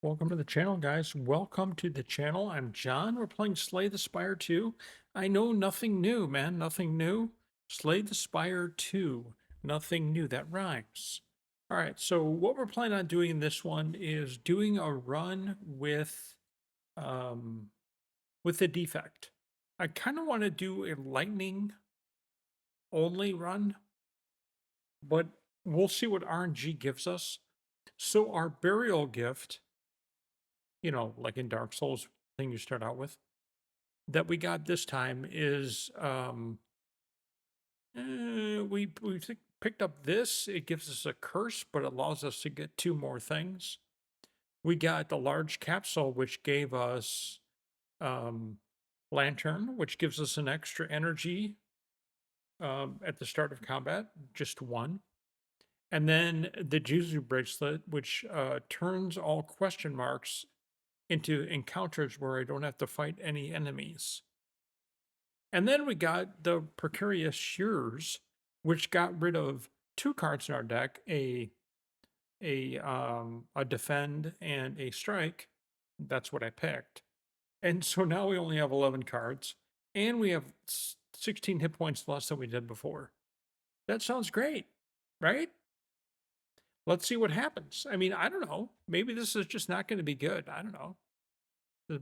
Welcome to the channel, guys. Welcome to the channel. I'm John. We're playing Slay the Spire 2. I know nothing new, man. Nothing new. Slay the Spire 2. Nothing new. That rhymes. All right. So what we're planning on doing in this one is doing a run um, with the defect. I kind of want to do a lightning only run, but we'll see what RNG gives us. So our burial gift, like in Dark Souls thing you start out with, that we got this time is picked up this. It gives us a curse, but it allows us to get two more things. We got the large capsule, which gave us um, lantern, which gives us an extra energy at the start of combat, just one. And then the Juzu bracelet, which turns all question marks into encounters where I don't have to fight any enemies. And then we got the Precarious Shears, which got rid of two cards in our deck, a defend and a strike. That's what I picked. And so now we only have 11 cards, and we have 16 hit points less than we did before. That sounds great, right? Let's see what happens. I mean, I don't know. Maybe this is just not going to be good. I don't know.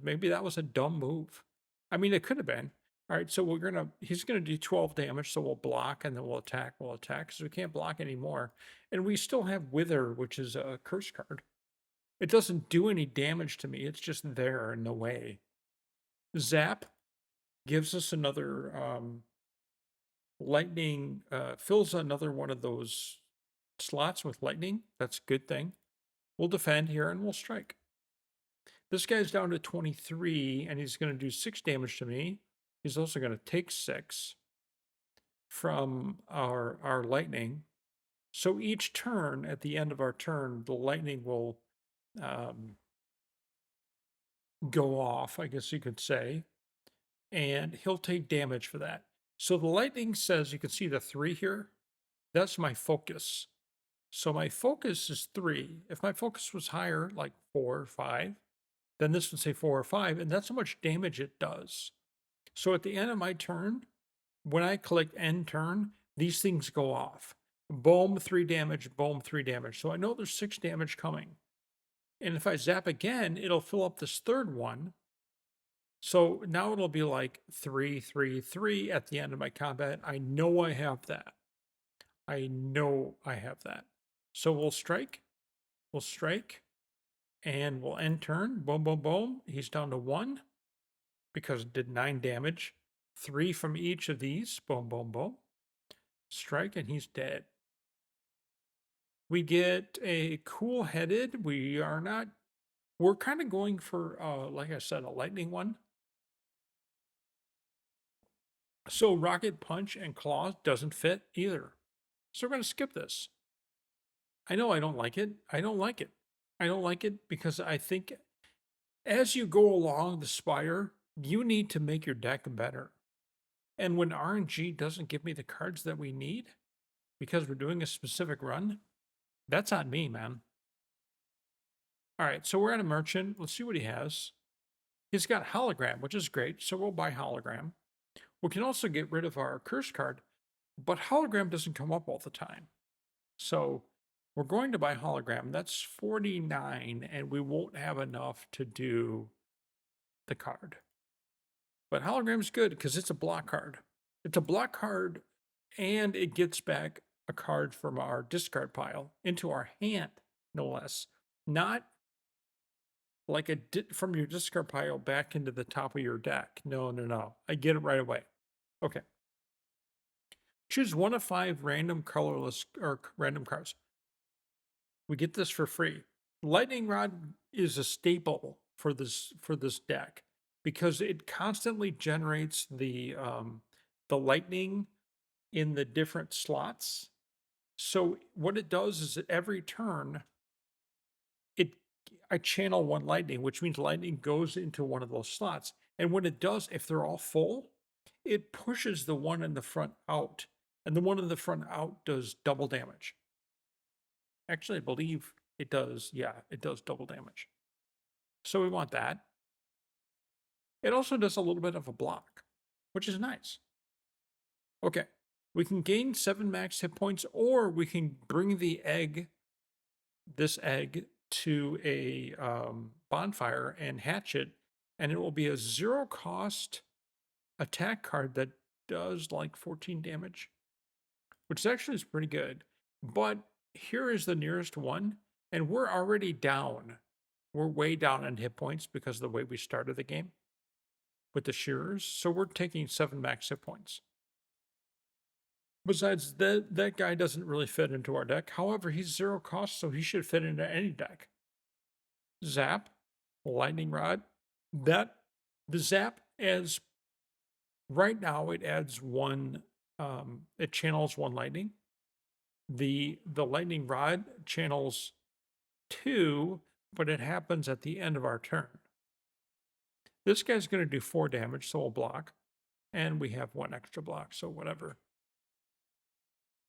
Maybe that was a dumb move. I mean, it could have been. All right, so he's gonna do 12 damage, so we'll block and then we'll attack, because we can't block anymore. And we still have Wither, which is a curse card. It doesn't do any damage to me, it's just there in the way. Zap gives us another lightning, fills another one of those slots with lightning. That's a good thing. We'll defend here and we'll strike. This guy's down to 23, and he's going to do 6 damage to me. He's also going to take 6 from our lightning. So each turn, at the end of our turn, the lightning will go off, I guess you could say, and he'll take damage for that. So the lightning says, you can see the 3 here. That's my focus. So my focus is 3. If my focus was higher, like 4 or 5, then this would say 4 or 5, and that's how much damage it does. So at the end of my turn, when I click end turn, these things go off. Boom, 3 damage, boom, 3 damage. So I know there's 6 damage coming. And if I zap again, it'll fill up this third one. So now it'll be like 3, 3, 3 at the end of my combat. I know I have that. I know I have that. So we'll strike, and we'll end turn. Boom, boom, boom. He's down to 1 because it did 9 damage. 3 from each of these. Boom, boom, boom. Strike, and he's dead. We get a cool headed. We're kind of going for, like I said, a lightning one. So rocket punch and claw doesn't fit either. So we're going to skip this. I know I don't like it. I don't like it. I don't like it because I think as you go along the Spire, you need to make your deck better. And when RNG doesn't give me the cards that we need because we're doing a specific run, that's on me, man. All right, so we're at a merchant. Let's see what he has. He's got hologram, which is great. So we'll buy hologram. We can also get rid of our curse card, but hologram doesn't come up all the time. So we're going to buy hologram. That's 49, and we won't have enough to do the card. But hologram's good because it's a block card. It's a block card, and it gets back a card from our discard pile into our hand, no less. Not like from your discard pile back into the top of your deck. No, no, no. I get it right away. Okay. Choose 1 of 5 random colorless or random cards. We get this for free. Lightning Rod is a staple for this deck because it constantly generates the lightning in the different slots. So what it does is that every turn, I channel 1 lightning, which means lightning goes into one of those slots. And when it does, if they're all full, it pushes the one in the front out. And the one in the front out does double damage. Actually, I believe it does. Yeah, it does double damage. So we want that. It also does a little bit of a block, which is nice. Okay, we can gain 7 max hit points, or we can bring this egg to a bonfire and hatch it, and it will be a 0 cost attack card that does like 14 damage, which actually is pretty good. But here is the nearest one, and we're already down. We're way down on hit points because of the way we started the game with the shearers. So we're taking 7 max hit points. Besides, that guy doesn't really fit into our deck. However, he's 0 cost, so he should fit into any deck. Zap, lightning rod. The zap adds, right now it adds 1, it channels 1 lightning. The lightning rod channels 2, but it happens at the end of our turn. This guy's going to do 4 damage, so we'll block. And we have 1 extra block, so whatever.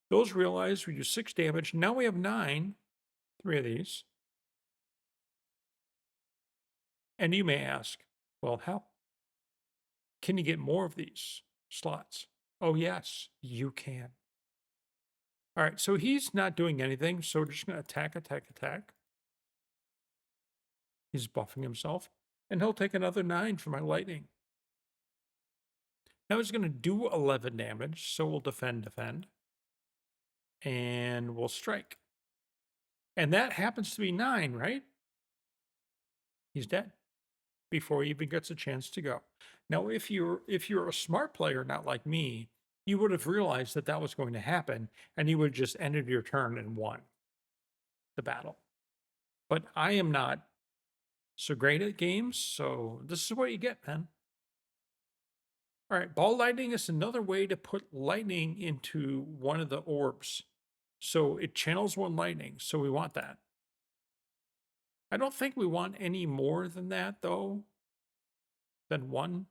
Those realize we do 6 damage. Now we have 9, 3 of these. And you may ask, well, how? Can you get more of these slots? Oh, yes, you can. All right, so he's not doing anything, so we're just going to attack, attack, attack. He's buffing himself, and he'll take another 9 for my lightning. Now he's going to do 11 damage, so we'll defend, defend. And we'll strike. And that happens to be 9, right? He's dead before he even gets a chance to go. Now, if you're a smart player, not like me, you would have realized that that was going to happen, and you would have just ended your turn and won the battle. But I am not so great at games, so this is what you get, man. All right, ball lightning is another way to put lightning into one of the orbs. So it channels 1 lightning, so we want that. I don't think we want any more than that, though, than 1.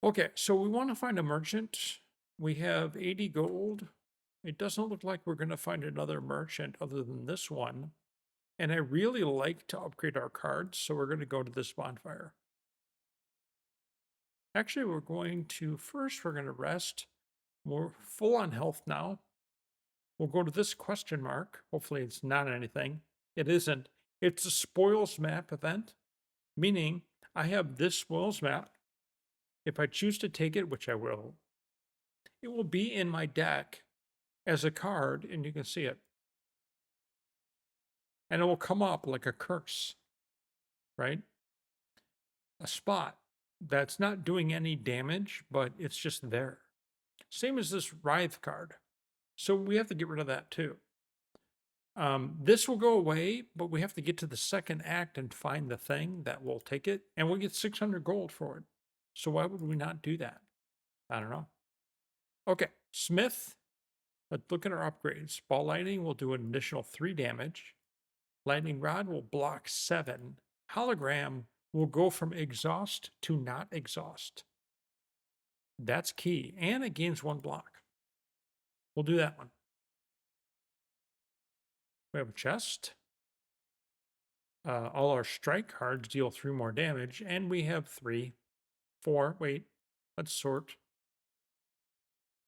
Okay, so we want to find a merchant. We have 80 gold. It doesn't look like we're going to find another merchant other than this one. And I really like to upgrade our cards, so we're going to go to this bonfire. Actually, we're going to rest. We're full on health now. We'll go to this question mark. Hopefully it's not anything. It isn't. It's a spoils map event, meaning I have this spoils map. If I choose to take it, which I will, it will be in my deck as a card, and you can see it. And it will come up like a curse, right? A spot that's not doing any damage, but it's just there. Same as this Writhe card. So we have to get rid of that too. This will go away, but we have to get to the second act and find the thing that will take it, and we'll get 600 gold for it. So why would we not do that? I don't know. Okay, Smith. Let's look at our upgrades. Ball lightning will do an additional 3 damage. Lightning rod will block 7. Hologram will go from exhaust to not exhaust. That's key. And it gains 1 block. We'll do that one. We have a chest. All our strike cards deal 3 more damage. And we have 4. Wait, let's sort.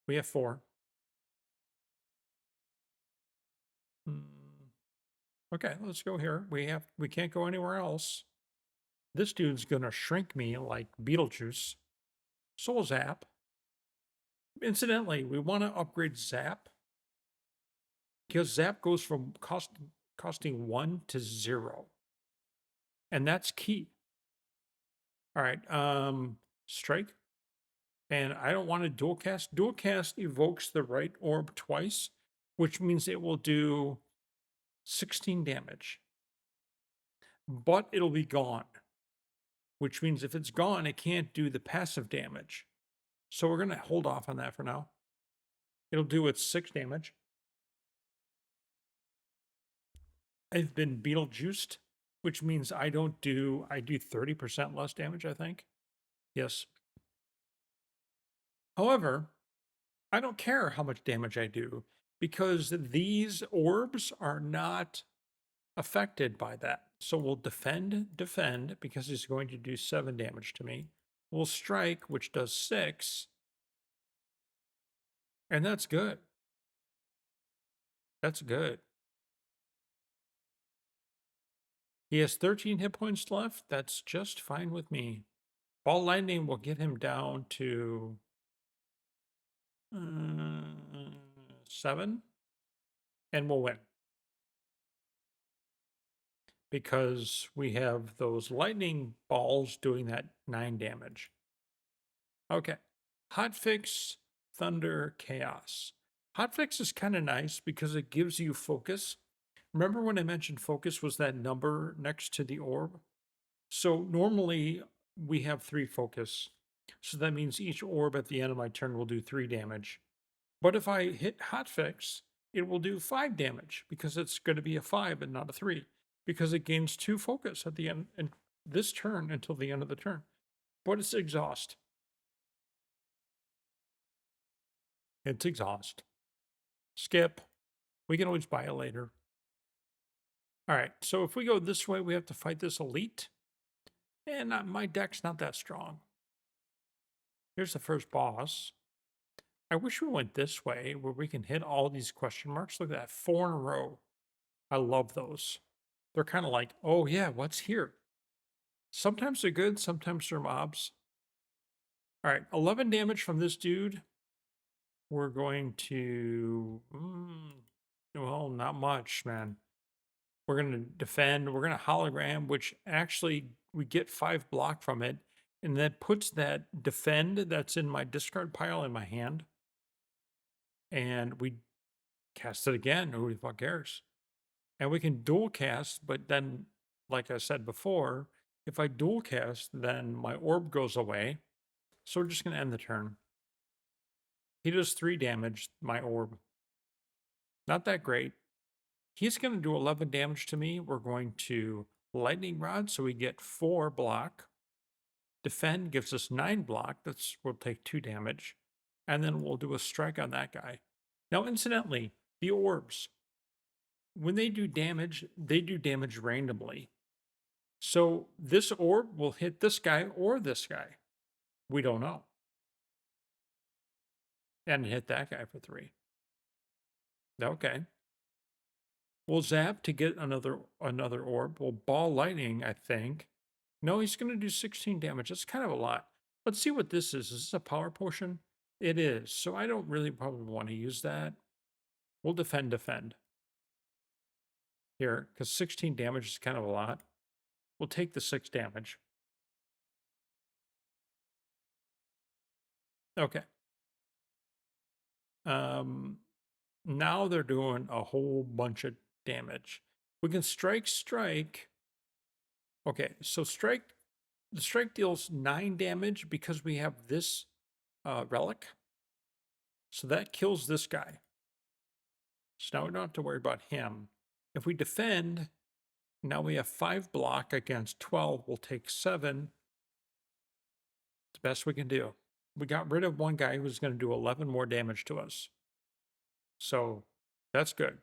We have 4. Okay, let's go here. We can't go anywhere else. This dude's gonna shrink me like Beetlejuice. Soul Zap. Incidentally, we want to upgrade Zap because Zap goes from costing 1 to 0. And that's key. All right, strike. And I don't want to dual cast. Dual cast evokes the right orb twice, which means it will do 16 damage. But it'll be gone, which means if it's gone, it can't do the passive damage. So we're going to hold off on that for now. It'll do its 6 damage. I've been Beetlejuiced, which means I do 30% less damage, I think. Yes. However, I don't care how much damage I do because these orbs are not affected by that. So we'll defend, because he's going to do 7 damage to me. We'll strike, which does 6. And that's good. That's good. He has 13 hit points left. That's just fine with me. Ball lightning will get him down to 7, and we'll win. Because we have those lightning balls doing that 9 damage. Okay. Hotfix, Thunder, Chaos. Hotfix is kind of nice because it gives you focus. Remember when I mentioned focus was that number next to the orb? So normally we have 3 focus. So that means each orb at the end of my turn will do 3 damage. But if I hit Hotfix, it will do 5 damage because it's going to be a 5 and not a 3. Because it gains 2 focus at the end and this turn until the end of the turn. But it's exhaust. It's exhaust. Skip. We can always buy it later. All right, so if we go this way, we have to fight this elite. And my deck's not that strong. Here's the first boss. I wish we went this way where we can hit all these question marks. Look at that, 4 in a row. I love those. They're kind of like, oh yeah, what's here? Sometimes they're good, sometimes they're mobs. All right, 11 damage from this dude. We're going to, well, not much, man. We're going to defend. We're going to hologram, which actually we get 5 block from it. And that puts that defend that's in my discard pile in my hand. And we cast it again. Who the fuck cares? And we can dual cast, but then, like I said before, if I dual cast, then my orb goes away. So we're just going to end the turn. He does 3 damage, my orb. Not that great. He's going to do 11 damage to me. We're going to lightning rod, so we get 4 block. Defend gives us 9 block. We'll take 2 damage. And then we'll do a strike on that guy. Now, incidentally, the orbs, when they do damage randomly. So this orb will hit this guy or this guy. We don't know. And hit that guy for 3. Okay. We'll zap to get another orb. We'll ball lightning, I think. No, he's going to do 16 damage. That's kind of a lot. Let's see what this is. Is this a power potion? It is. So I don't really probably want to use that. We'll defend. Here, because 16 damage is kind of a lot. We'll take the 6 damage. Okay. Now they're doing a whole bunch of damage. We can strike. Okay, so the strike deals 9 damage because we have this relic. So that kills this guy. So now we don't have to worry about him. If we defend, now we have 5 block against 12. We'll take 7. It's the best we can do. We got rid of one guy who was going to do 11 more damage to us. So that's good.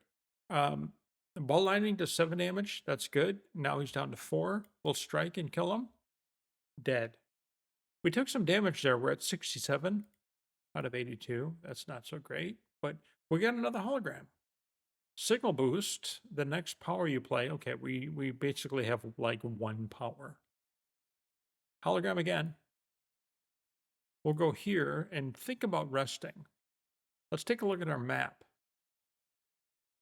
Ball lightning does 7 damage. That's good. Now he's down to 4. We'll strike and kill him. Dead. We took some damage there. We're at 67 out of 82. That's not so great. But we got another hologram. Signal boost. The next power you play. Okay, we basically have like 1 power. Hologram again. We'll go here and think about resting. Let's take a look at our map.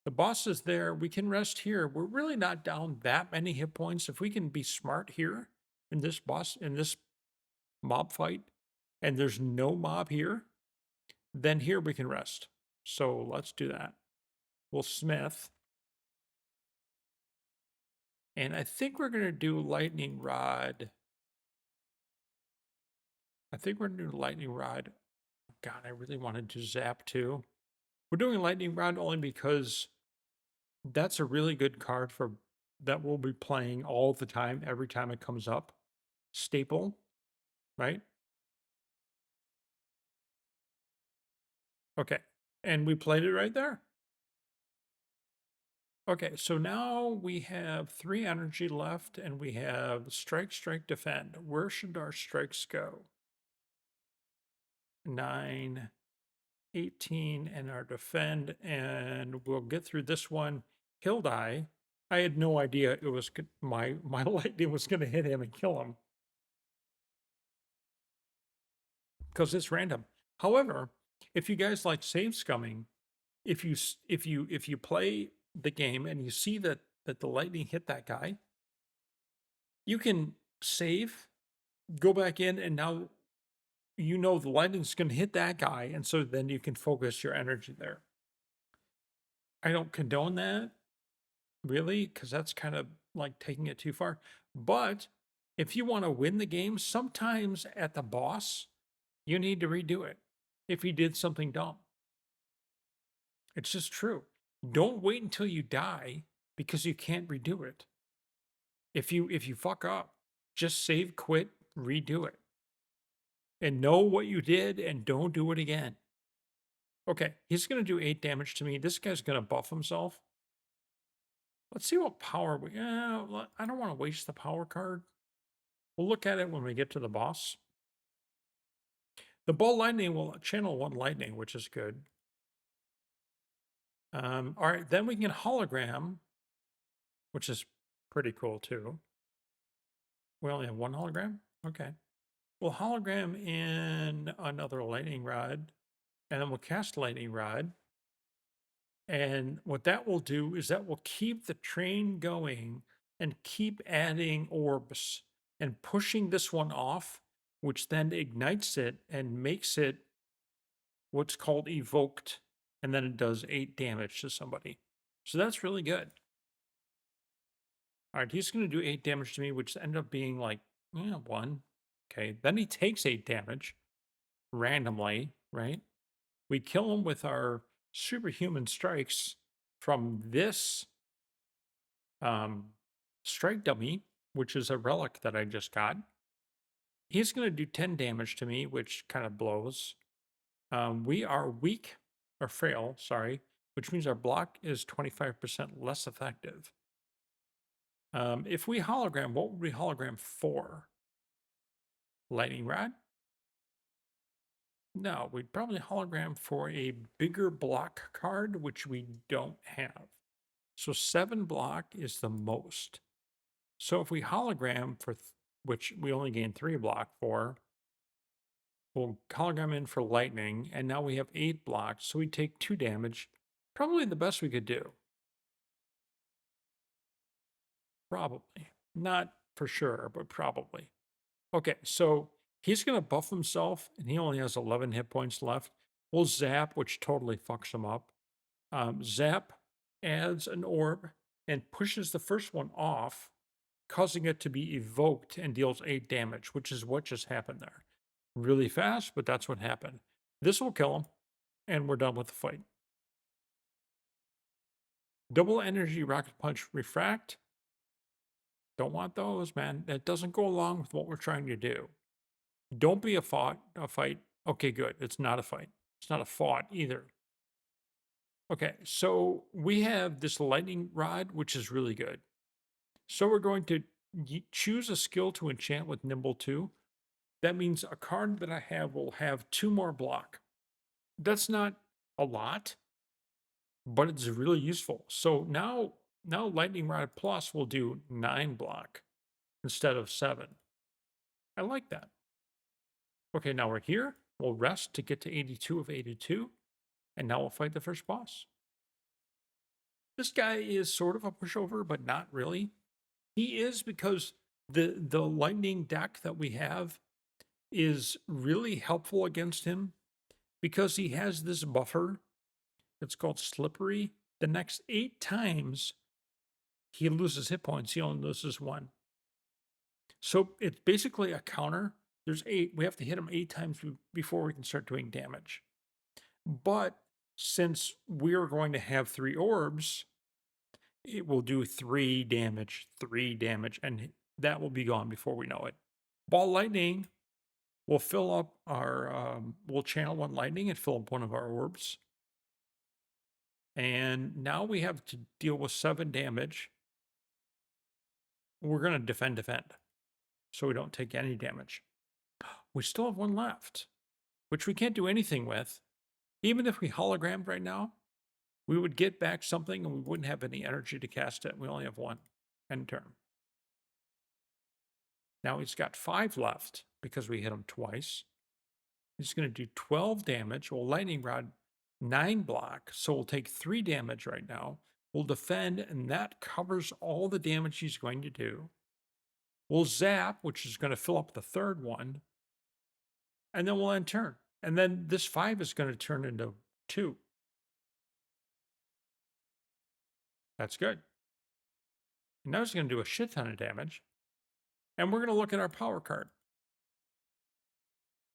The boss is there. We can rest here. We're really not down that many hit points. If we can be smart here in this mob fight, and there's no mob here, then here we can rest. So let's do that. We'll smith. And I think we're going to do lightning rod. God, I really wanted to zap too. We're doing lightning rod only because that's a really good card that we'll be playing all the time, every time it comes up. Staple, right? Okay. And we played it right there. Okay, so now we have 3 energy left and we have strike, strike, defend. Where should our strikes go? 9, 18, and our defend, and we'll get through this one. He'll die. I had no idea it was my lightning was going to hit him and kill him because it's random. However, if you guys like save scumming, if you play the game and you see that the lightning hit that guy, you can save, go back in, and now you know the lightning's going to hit that guy, and so then you can focus your energy there. I don't condone that, really, because that's kind of like taking it too far. But if you want to win the game, sometimes at the boss, you need to redo it if he did something dumb. It's just true. Don't wait until you die because you can't redo it. If you fuck up, just save, quit, redo it. And know what you did and don't do it again. Okay, he's going to do 8 damage to me. This guy's going to buff himself. Let's see what power we... I don't want to waste the power card. We'll look at it when we get to the boss. The ball lightning will channel 1 lightning, which is good. All right, then we can hologram, which is pretty cool too. We only have 1 hologram? Okay. We'll hologram in another lightning rod, and then we'll cast lightning rod. And what that will do is that will keep the train going and keep adding orbs and pushing this one off, which then ignites it and makes it what's called evoked. And then it does 8 damage to somebody. So that's really good. All right, he's going to do 8 damage to me, which ended up being like 1. Okay, then he takes 8 damage randomly, right? We kill him with our superhuman strikes from this strike dummy, which is a relic that I just got. He's going to do 10 damage to me, which kind of blows. We are weak or frail, sorry, which means our block is 25% less effective. If we hologram, what would we hologram for? Lightning rod? No, we'd probably hologram for a bigger block card, which we don't have. So 7 block is the most. So if we hologram for, which we only gain 3 block for, we'll hologram in for lightning, and now we have 8 blocks, so we take 2 damage. Probably the best we could do. Probably. Not for sure, but probably. Okay, so he's going to buff himself, and he only has 11 hit points left. We'll zap, which totally fucks him up. Zap adds an orb and pushes the first one off, causing it to be evoked and deals 8 damage, which is what just happened there. Really fast, but that's what happened. This will kill him, and we're done with the fight. Double energy rocket punch refract. Don't want those, man. That doesn't go along with what we're trying to do. Don't be a fight. Okay, good. It's not a fight. It's not a fought either. Okay, so we have this lightning rod, which is really good. So we're going to choose a skill to enchant with Nimble 2. That means a card that I have will have 2 more block. That's not a lot, but it's really useful. So now Lightning Rod Plus will do 9 block instead of 7. I like that. Okay, now we're here. We'll rest to get to 82 of 82. And now we'll fight the first boss. This guy is sort of a pushover, but not really. He is because the lightning deck that we have is really helpful against him because he has this buffer. It's called slippery. The next 8 times he loses hit points, he only loses 1. So it's basically a counter. There's 8. We have to hit him 8 times before we can start doing damage. But since we're going to have 3 orbs, it will do 3 damage, and that will be gone before we know it. Ball lightning will fill up our, we'll channel 1 lightning and fill up 1 of our orbs. And now we have to deal with 7 damage. We're going to defend, so we don't take any damage. We still have 1 left, which we can't do anything with. Even if we hologrammed right now, we would get back something and we wouldn't have any energy to cast it. We only have 1 end turn. Now he's got 5 left because we hit him twice. He's going to do 12 damage. Well, lightning rod, 9 block. So we'll take 3 damage right now. We'll defend, and that covers all the damage he's going to do. We'll zap, which is going to fill up the 3rd one. And then we'll end turn. And then this 5 is going to turn into 2. That's good. And now he's going to do a shit ton of damage. And we're going to look at our power card.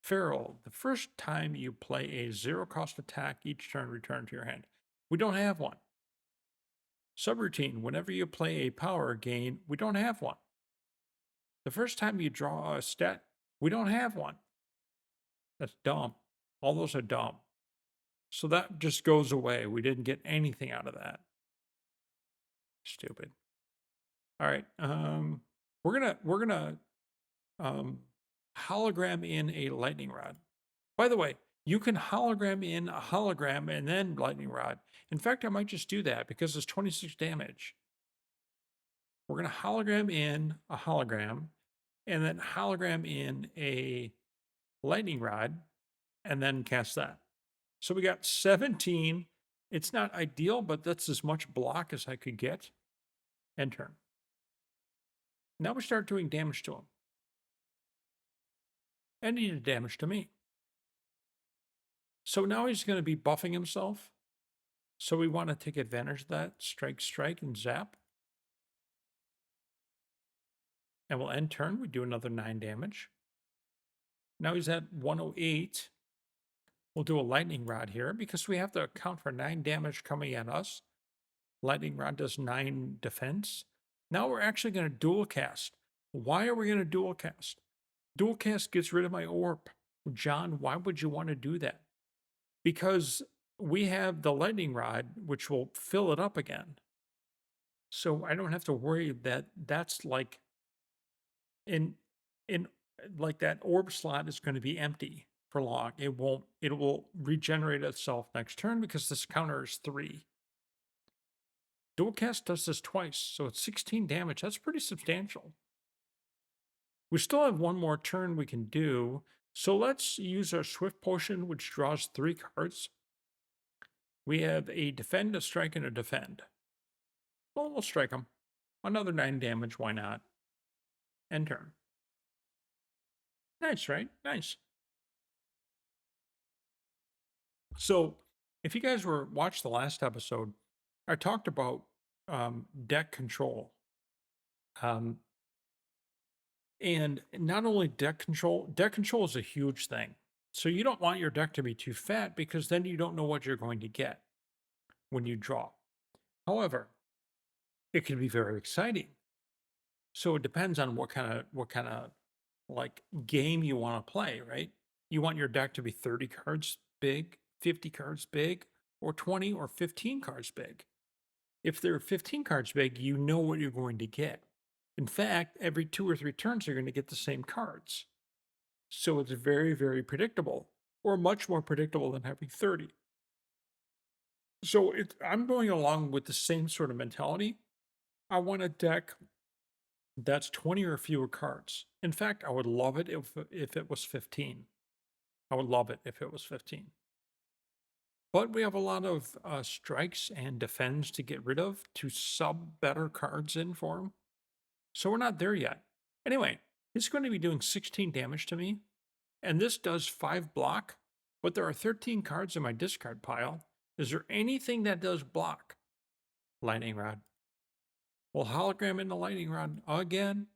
Feral, the first time you play a 0-cost attack, each turn return to your hand. We don't have one. Subroutine, whenever you play a power gain, we don't have one. The first time you draw a stat, we don't have one. That's dumb. All those are dumb. So that just goes away. We didn't get anything out of that. Stupid. All right. We're gonna hologram in a lightning rod. By the way, you can hologram in a hologram and then lightning rod. In fact, I might just do that because it's 26 damage. We're going to hologram in a hologram and then hologram in a lightning rod and then cast that. So we got 17. It's not ideal, but that's as much block as I could get. End turn. Now we start doing damage to him. And he did damage to me. So now he's going to be buffing himself. So we want to take advantage of that. Strike, strike, and zap. And we'll end turn. We do another 9 damage. Now he's at 108. We'll do a lightning rod here because we have to account for 9 damage coming at us. Lightning rod does 9 defense. Now we're actually going to dual cast. Why are we going to dual cast? Dual cast gets rid of my orb. John, why would you want to do that? Because we have the lightning rod, which will fill it up again. So I don't have to worry that that's like like that orb slot is going to be empty for long. It will regenerate itself next turn because this counter is 3. Dual cast does this twice, so it's 16 damage. That's pretty substantial. We still have 1 more turn we can do. So let's use our Swift Potion, which draws 3 cards. We have a defend, a strike, and a defend. Well, we'll strike them. Another 9 damage, why not? End turn. Nice, right? Nice. So, if you guys watched the last episode, I talked about deck control. And not only deck control is a huge thing. So you don't want your deck to be too fat because then you don't know what you're going to get when you draw. However, it can be very exciting. So it depends on what kind of like game you want to play, right? You want your deck to be 30 cards big, 50 cards big, or 20 or 15 cards big. If they're 15 cards big, you know what you're going to get. In fact, every 2 or 3 turns, you're going to get the same cards. So it's very, very predictable, or much more predictable than having 30. So I'm going along with the same sort of mentality. I want a deck that's 20 or fewer cards. In fact, I would love it if it was 15. I would love it if it was 15. But we have a lot of strikes and defends to get rid of to sub better cards in for him. So we're not there yet. Anyway, it's going to be doing 16 damage to me. And this does 5 block, but there are 13 cards in my discard pile. Is there anything that does block? Lightning rod. We'll hologram in the lightning rod again.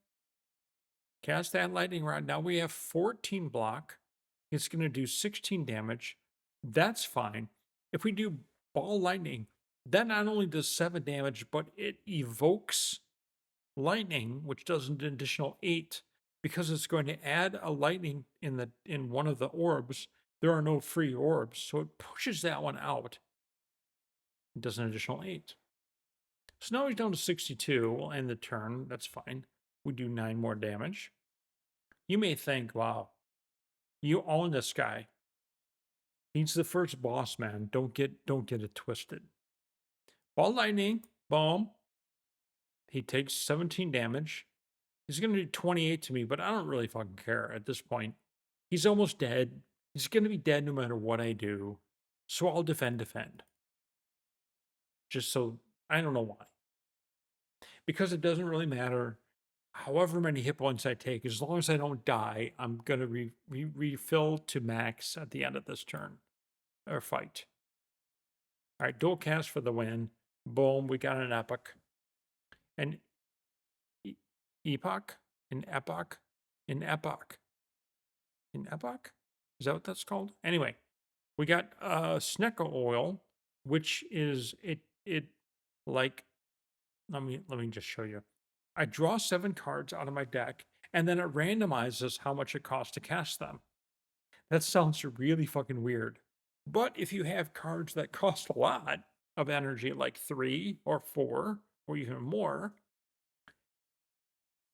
Cast that lightning rod. Now we have 14 block. It's going to do 16 damage. That's fine. If we do ball lightning, that not only does 7 damage, but it evokes lightning, which does an additional 8, because it's going to add a lightning in one of the orbs. There are no free orbs, so it pushes that one out. It does an additional 8. So now he's down to 62. We'll end the turn. That's fine. We do 9 more damage. You may think, wow, you own this guy. He's the first boss, man. Don't get it twisted. Ball lightning, boom. He takes 17 damage. He's gonna do 28 to me, but I don't really fucking care at this point. He's almost dead. He's gonna be dead no matter what I do. So I'll defend. Just so I don't know why. Because it doesn't really matter however many hit points I take, as long as I don't die, I'm gonna refill to max at the end of this turn or fight. All right, dual cast for the win. Boom, we got an epic. An epoch? An epoch? An epoch? An epoch? Is that what that's called? Anyway, we got Snecko oil, which is it like let me just show you. I draw 7 cards out of my deck, and then it randomizes how much it costs to cast them. That sounds really fucking weird. But if you have cards that cost a lot of energy, like 3 or 4 or even more,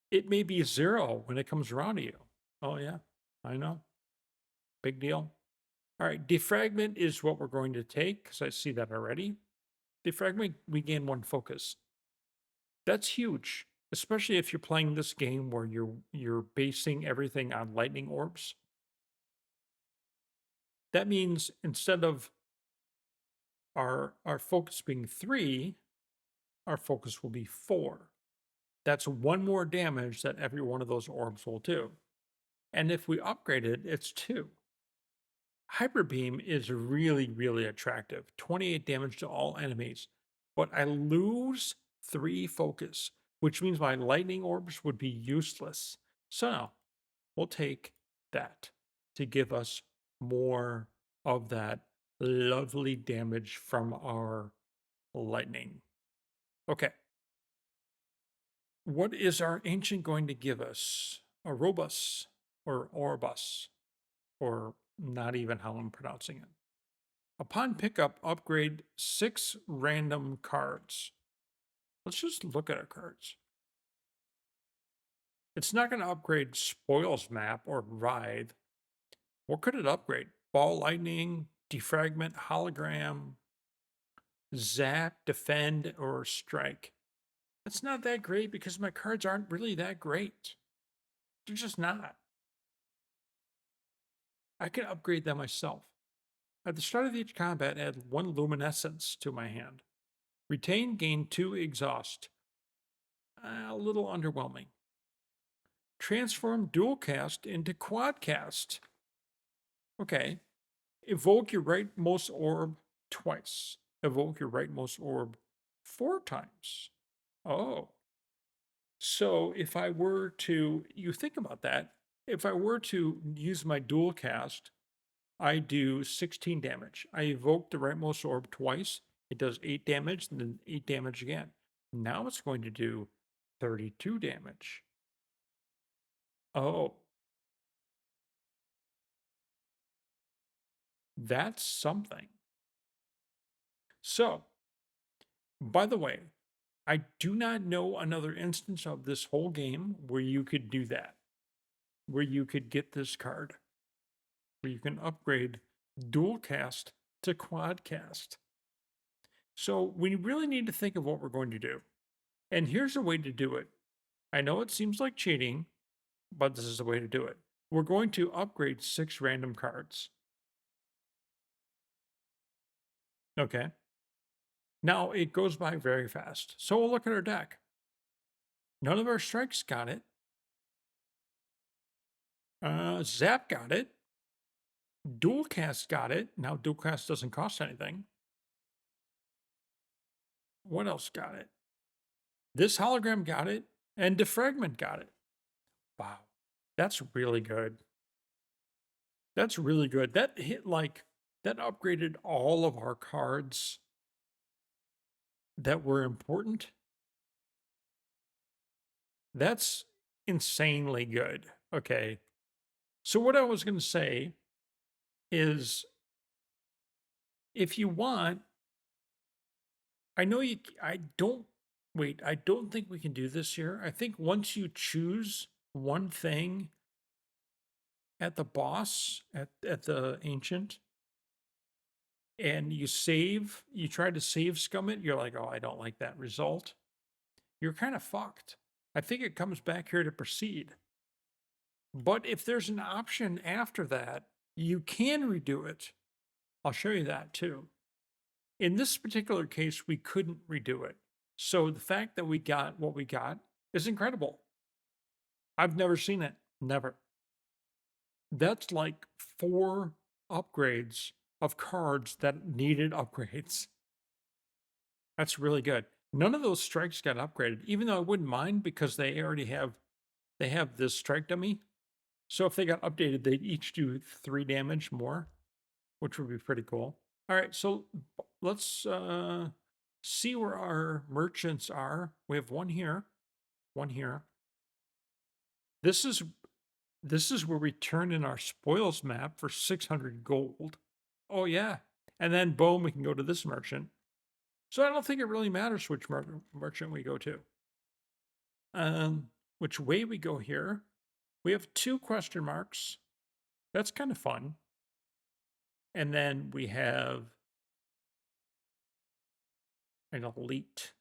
it may be 0 when it comes around to you. Oh, yeah, I know. Big deal. All right, defragment is what we're going to take because I see that already. Defragment, we gain 1 focus. That's huge, especially if you're playing this game where you're basing everything on lightning orbs. That means instead of our focus being 3, our focus will be 4. That's 1 more damage that every one of those orbs will do. And if we upgrade it, it's 2. Hyper Beam is really, really attractive. 28 damage to all enemies. But I lose 3 focus, which means my lightning orbs would be useless. So now, we'll take that to give us more of that lovely damage from our lightning. Okay. What is our ancient going to give us? Orobus or Orbus, or not even how I'm pronouncing it. Upon pickup, upgrade 6 random cards. Let's just look at our cards. It's not going to upgrade Spoils Map or Writhe. What could it upgrade? Ball Lightning, Defragment, Hologram, Zap, Defend, or Strike. That's not that great because my cards aren't really that great. They're just not. I can upgrade them myself. At the start of each combat, add 1 luminescence to my hand. Retain, gain 2 exhaust. A little underwhelming. Transform dual cast into quad cast. Okay. Evoke your rightmost orb twice. Evoke your rightmost orb 4 times. Oh. So if I were to, you think about that, if I were to use my dual cast, I do 16 damage. I evoke the rightmost orb twice. It does 8 damage, and then 8 damage again. Now it's going to do 32 damage. Oh. That's something. So, by the way, I do not know another instance of this whole game where you could do that. Where you could get this card. Where you can upgrade dual cast to quad cast. So we really need to think of what we're going to do. And here's a way to do it. I know it seems like cheating, but this is the way to do it. We're going to upgrade 6 random cards. Okay. Now it goes by very fast. So we'll look at our deck. None of our strikes got it. Zap got it. Dual cast got it. Now dual cast doesn't cost anything. What else got it? This hologram got it, and defragment got it. Wow, that's really good. That's really good. That hit that upgraded all of our cards that were important. That's insanely good. Okay. So what I was going to say is if you want, I know you, I don't, wait, I don't think we can do this here. I think once you choose one thing at the boss, at the ancient, and you save, you try to save scum it, you're like, oh, I don't like that result. You're kind of fucked. I think it comes back here to proceed. But if there's an option after that, you can redo it. I'll show you that too. In this particular case, we couldn't redo it. So the fact that we got what we got is incredible. I've never seen it. Never. That's like 4 upgrades of cards that needed upgrades. That's really good. None of those strikes got upgraded, even though I wouldn't mind because they already have this strike dummy. So if they got updated, they'd each do 3 damage more, which would be pretty cool. All right, so let's see where our merchants are. We have one here, one here. This is where we turn in our spoils map for 600 gold. Oh yeah, and then boom, we can go to this merchant. So I don't think it really matters which merchant we go to. Which way we go here. We have 2 question marks. That's kind of fun. And then we have an elite.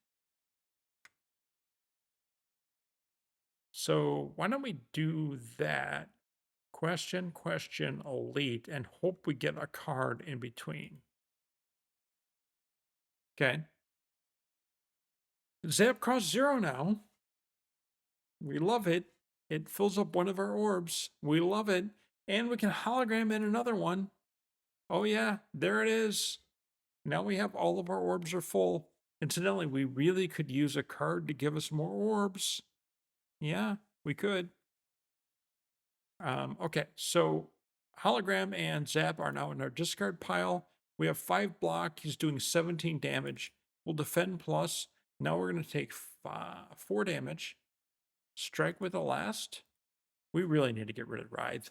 So why don't we do that? Question, elite, and hope we get a card in between. Okay. Zap costs 0 now. We love it. It fills up one of our orbs. We love it. And we can hologram in another one. Oh yeah, there it is. Now we have all of our orbs are full. Incidentally, we really could use a card to give us more orbs. Yeah, we could. Okay, so hologram and zap are now in our discard pile. We have 5 block. He's doing 17 damage. We'll defend plus. Now we're going to take 4 damage. Strike with the last. We really need to get rid of Writhe.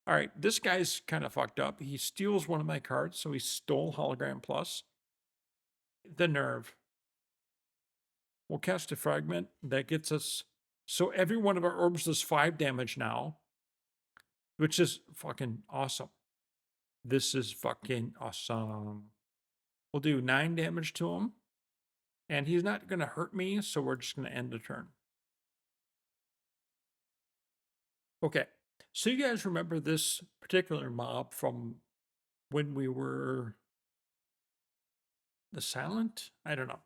All right, this guy's kind of fucked up. He steals one of my cards, so he stole hologram plus. The nerve. We'll cast a fragment. That gets us. So every one of our orbs does 5 damage now, which is fucking awesome. This is fucking awesome. We'll do 9 damage to him. And he's not going to hurt me, so we're just going to end the turn. Okay, so you guys remember this particular mob from when we were the Silent? I don't know.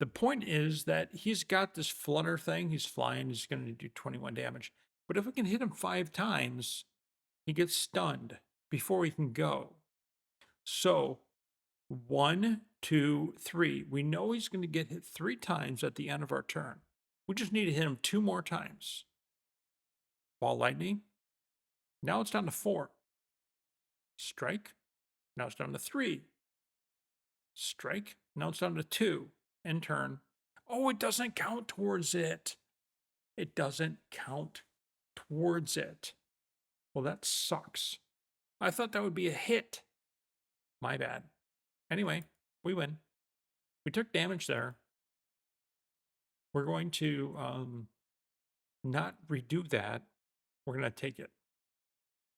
The point is that he's got this flutter thing. He's flying. He's going to do 21 damage. But if we can hit him 5 times, he gets stunned before he can go. So 1, 2, 3. We know he's going to get hit 3 times at the end of our turn. We just need to hit him 2 more times. Ball lightning. Now it's down to 4. Strike. Now it's down to 3. Strike. Now it's down to 2. End turn. Oh, it doesn't count towards it. It doesn't count towards it. Well, that sucks. I thought that would be a hit. My bad. Anyway, we win. We took damage there. We're going to not redo that. We're going to take it.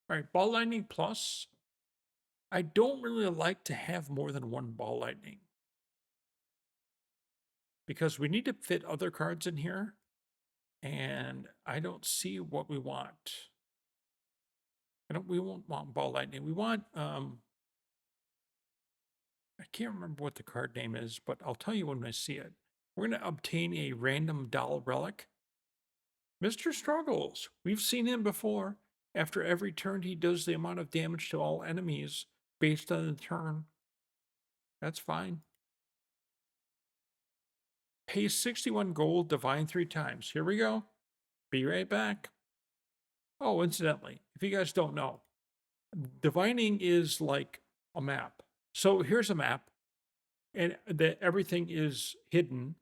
All right, ball lightning plus. I don't really like to have more than 1 ball lightning, because we need to fit other cards in here, and I don't see what we want. We won't want ball lightning. We want, I can't remember what the card name is, but I'll tell you when I see it. We're going to obtain a random doll relic. Mr. Struggles. We've seen him before. After every turn, he does the amount of damage to all enemies based on the turn. That's fine. Pay 61 gold, divine 3 times. Here we go. Be right back. Oh, incidentally, if you guys don't know, divining is like a map. So here's a map, and everything is hidden.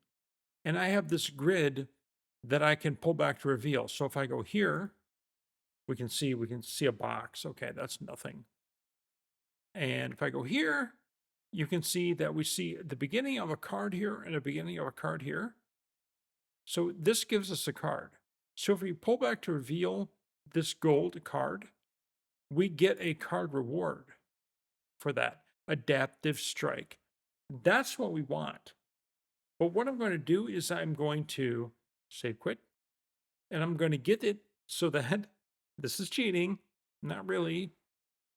And I have this grid that I can pull back to reveal. So if I go here, we can see a box. Okay, that's nothing. And if I go here, you can see that we see the beginning of a card here and a beginning of a card here. So this gives us a card. So if we pull back to reveal this gold card, we get a card reward for that. Adaptive Strike. That's what we want. But what I'm going to do is I'm going to save quit, and I'm going to get it so that this is cheating, not really,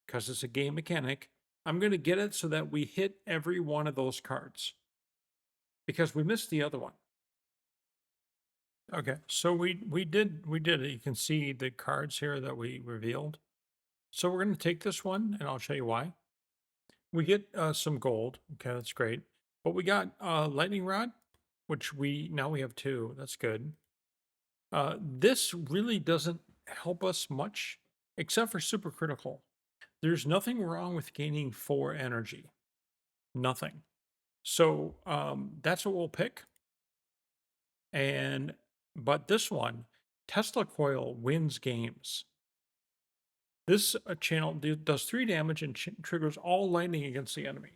because it's a game mechanic. I'm going to get it so that we hit every one of those cards because we missed the other one. Okay, so we did it. You can see the cards here that we revealed. So we're going to take this one, and I'll show you why. We get some gold. Okay, that's great. But we got lightning rod, which now we have 2. That's good. This really doesn't help us much, except for supercritical. There's nothing wrong with gaining 4 energy. Nothing. So that's what we'll pick. But this one, Tesla Coil wins games. This channel does 3 damage and triggers all lightning against the enemy,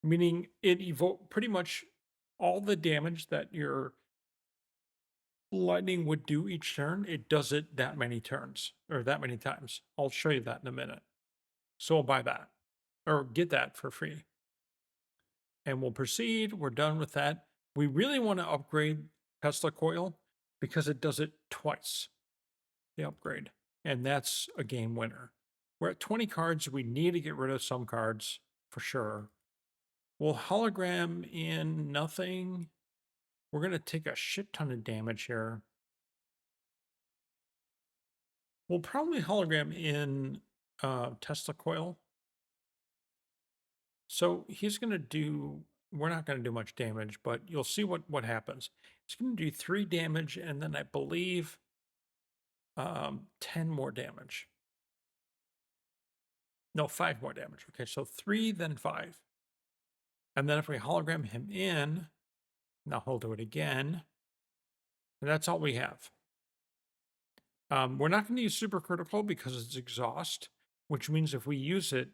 meaning it evokes pretty much all the damage that your lightning would do each turn. It does it that many turns or that many times. I'll show you that in a minute. So I'll buy that or get that for free. And we'll proceed. We're done with that. We really want to upgrade Tesla Coil because it does it twice, the upgrade. And that's a game winner. We're at 20 cards. We need to get rid of some cards for sure. We'll hologram in nothing. We're going to take a shit ton of damage here. We'll probably hologram in Tesla Coil. So he's going to do, we're not going to do much damage, but you'll see what happens. It's going to do 3 damage, and then I believe 10 more damage. No, 5 more damage. Okay, so 3, then 5. And then if we hologram him in, now he'll do it again. And that's all we have. We're not going to use supercritical because it's exhaust, which means if we use it,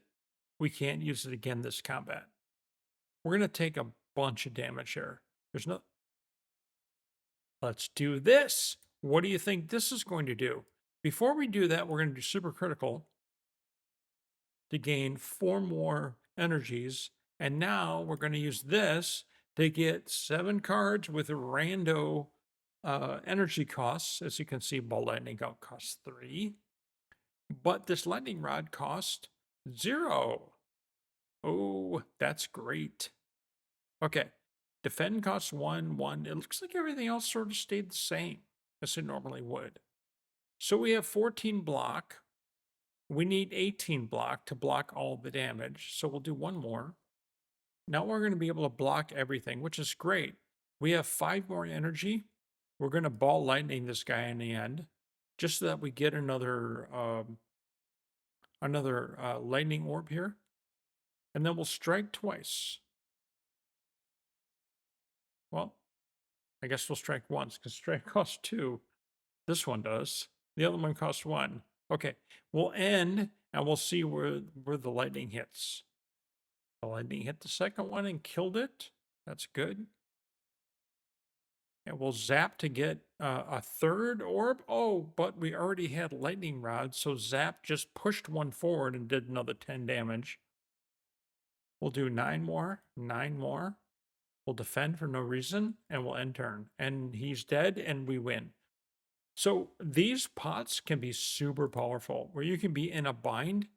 we can't use it again this combat. We're going to take a bunch of damage here. Let's do this. What do you think this is going to do? Before we do that, we're going to do supercritical to gain 4 more energies. And now we're going to use this to get 7 cards with rando energy costs. As you can see, ball lightning costs 3. But this lightning rod cost 0. Oh, that's great. Okay. Defend costs 1, 1. It looks like everything else sort of stayed the same as it normally would. So we have 14 block. We need 18 block to block all the damage. So we'll do 1 more. Now we're going to be able to block everything, which is great. We have 5 more energy. We're going to ball lightning this guy in the end, just so that we get another lightning orb here. And then we'll strike twice. Well, I guess we'll strike once because strike costs 2. This one does. The other one costs 1. Okay, we'll end and we'll see where the lightning hits. The lightning hit the second one and killed it. That's good. And we'll zap to get a 3rd orb. Oh, but we already had lightning rod, so zap just pushed 1 forward and did another 10 damage. We'll do 9 more, 9 more. We'll defend for no reason, and we'll end turn. And he's dead, and we win. So these pots can be super powerful, where you can be in a bind,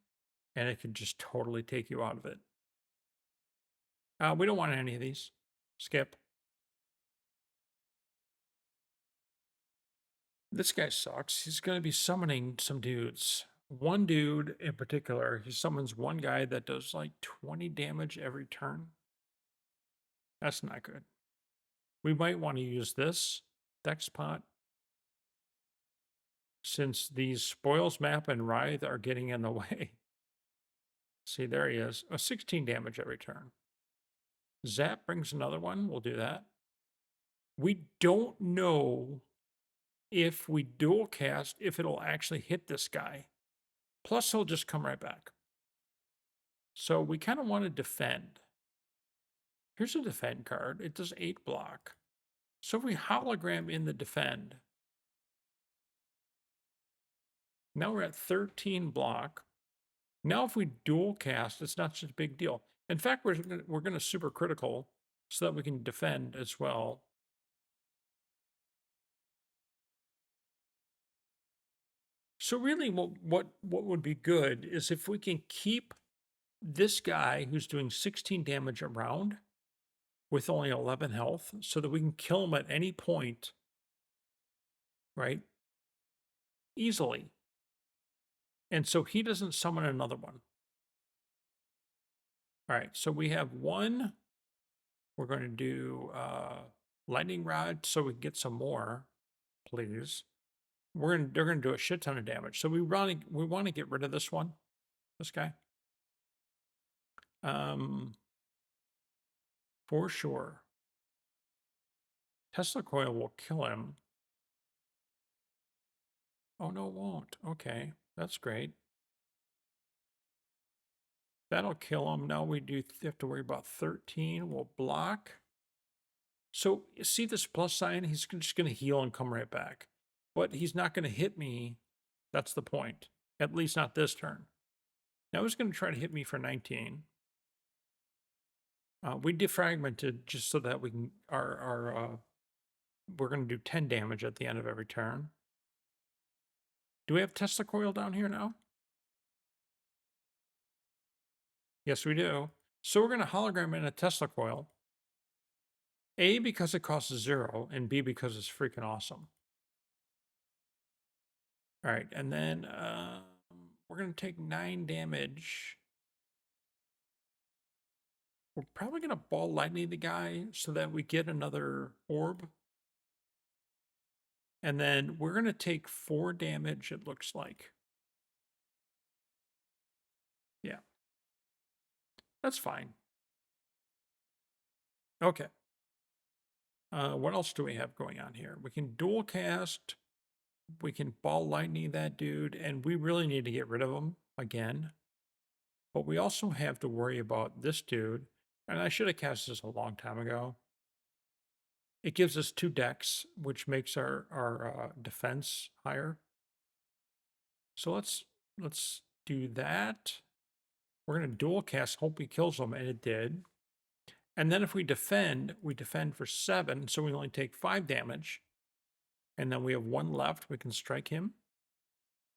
and it can just totally take you out of it. We don't want any of these. Skip. This guy sucks. He's going to be summoning some dudes. One dude in particular, he summons one guy that does like 20 damage every turn. That's not good. We might want to use this Dex pot, since these Spoils Map and Writhe are getting in the way. See, there he is. 16 damage every turn. Zap brings another one. We'll do that. We don't know if we dual cast, if it'll actually hit this guy. Plus, he'll just come right back. So we kind of want to defend. Here's a defend card. It does 8 block. So if we hologram in the defend, now we're at 13 block. Now if we dual cast, it's not such a big deal. In fact, we're going to super critical so that we can defend as well. So really what would be good is if we can keep this guy who's doing 16 damage around with only 11 health so that we can kill him at any point, right? Easily. And so he doesn't summon another one. All right, so we have one. We're going to do lightning rod so we can get some more, please. They're going to do a shit ton of damage. So we want to get rid of this one, this guy. For sure. Tesla coil will kill him. Oh no, it won't. Okay, that's great. That'll kill him. Now we do have to worry about 13. We'll block. So see this plus sign? He's just going to heal and come right back. But he's not going to hit me. That's the point. At least not this turn. Now he's going to try to hit me for 19. We defragmented just so that we can we're going to do 10 damage at the end of every turn. Do we have Tesla coil down here now? Yes, we do. So we're going to hologram in a Tesla coil. A, because it costs 0, and B, because it's freaking awesome. All right, and then we're going to take 9 damage. We're probably going to ball lightning the guy so that we get another orb. And then we're going to take 4 damage, it looks like. Yeah. That's fine. Okay. What else do we have going on here? We can dual cast. We can ball lightning that dude. And we really need to get rid of him again. But we also have to worry about this dude. And I should have cast this a long time ago. It gives us 2 decks, which makes our defense higher. So let's do that. We're going to dual cast, hope he kills him, and it did. And then if we defend for 7, so we only take 5 damage. And then we have 1 left, we can strike him.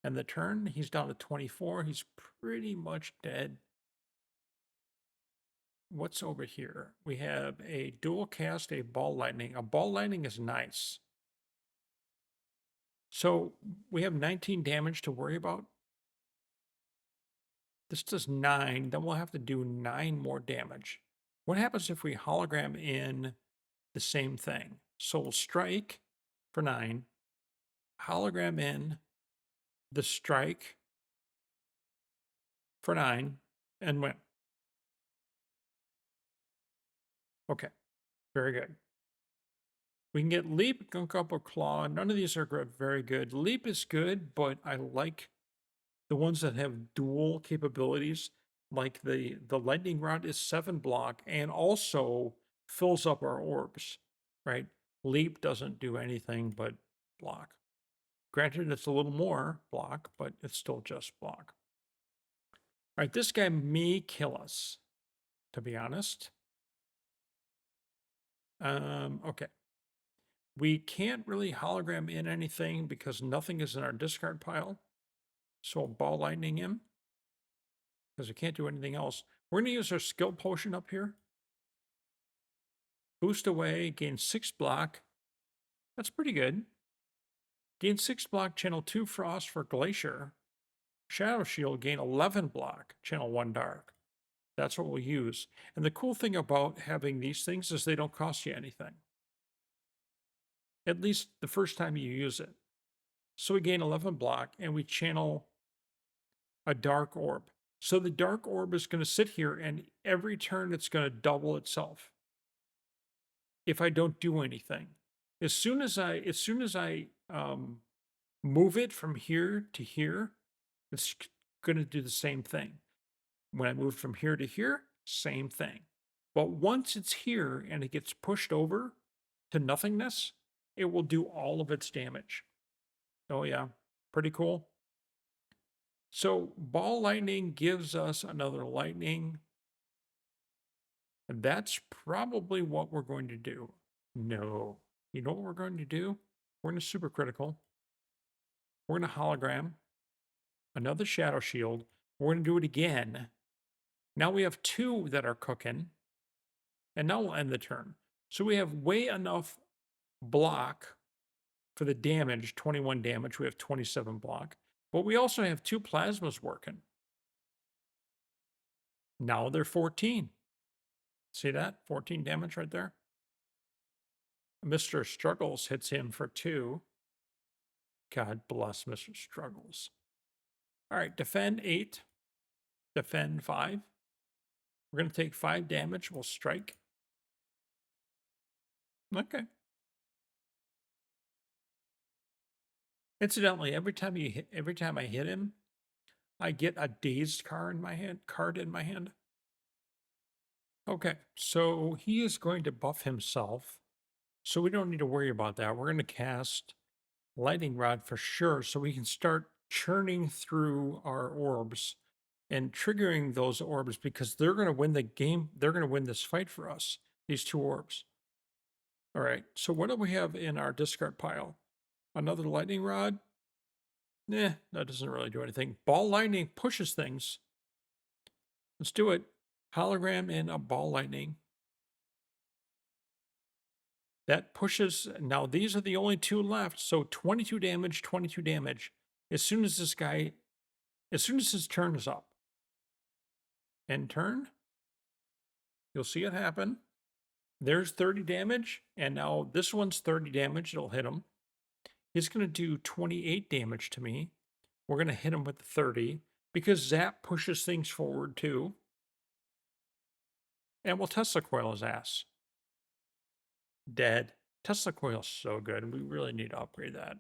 And the turn, he's down to 24. He's pretty much dead. What's over here? We have a dual cast, a ball lightning. A ball lightning is nice. So we have 19 damage to worry about. This does 9, then we'll have to do 9 more damage. What happens if we hologram in the same thing? So we'll strike for 9, hologram in the strike for 9, and win. Okay, very good. We can get leap, gunk up, or claw. None of these are very good. Leap is good, but I like the ones that have dual capabilities. Like the lightning rod is 7 block and also fills up our orbs, right? Leap doesn't do anything but block. Granted, it's a little more block, but it's still just block. All right, this guy may kill us, to be honest. Okay. We can't really hologram in anything because nothing is in our discard pile. So I'll ball lightning him because we can't do anything else. We're going to use our skill potion up here. Boost away, gain 6 block. That's pretty good. Gain 6 block, channel 2 frost for glacier. Shadow shield, gain 11 block, channel 1 dark. That's what we'll use. And the cool thing about having these things is they don't cost you anything. At least the first time you use it. So we gain 11 block and we channel a dark orb. So the dark orb is going to sit here and every turn it's going to double itself. If I don't do anything. As soon as I move it from here to here, it's going to do the same thing. When I move from here to here, same thing. But once it's here and it gets pushed over to nothingness, it will do all of its damage. Oh, yeah. Pretty cool. So, ball lightning gives us another lightning. And that's probably what we're going to do. No. You know what we're going to do? We're going to supercritical. We're going to hologram. Another shadow shield. We're going to do it again. Now we have 2 that are cooking. And now we'll end the turn. So we have way enough block for the damage, 21 damage. We have 27 block. But we also have 2 plasmas working. Now they're 14. See that? 14 damage right there. Mr. Struggles hits him for 2. God bless Mr. Struggles. All right, defend 8. Defend 5. We're going to take 5 damage. We'll strike. Okay. Incidentally, every time I hit him, I get a dazed card in my hand. Okay, so he is going to buff himself. So we don't need to worry about that. We're going to cast Lightning Rod for sure, so we can start churning through our orbs and triggering those orbs because they're going to win the game. They're going to win this fight for us, these 2 orbs. All right, so what do we have in our discard pile? Another Lightning Rod? That doesn't really do anything. Ball Lightning pushes things. Let's do it. Hologram and a Ball Lightning. That pushes. Now, these are the only 2 left. So 22 damage, 22 damage. As soon as his turn is up. End turn. You'll see it happen. There's 30 damage. And now this one's 30 damage. It'll hit him. He's going to do 28 damage to me. We're going to hit him with the 30 because Zap pushes things forward too. And we'll Tesla coil his ass. Dead. Tesla coil's so good. We really need to upgrade that.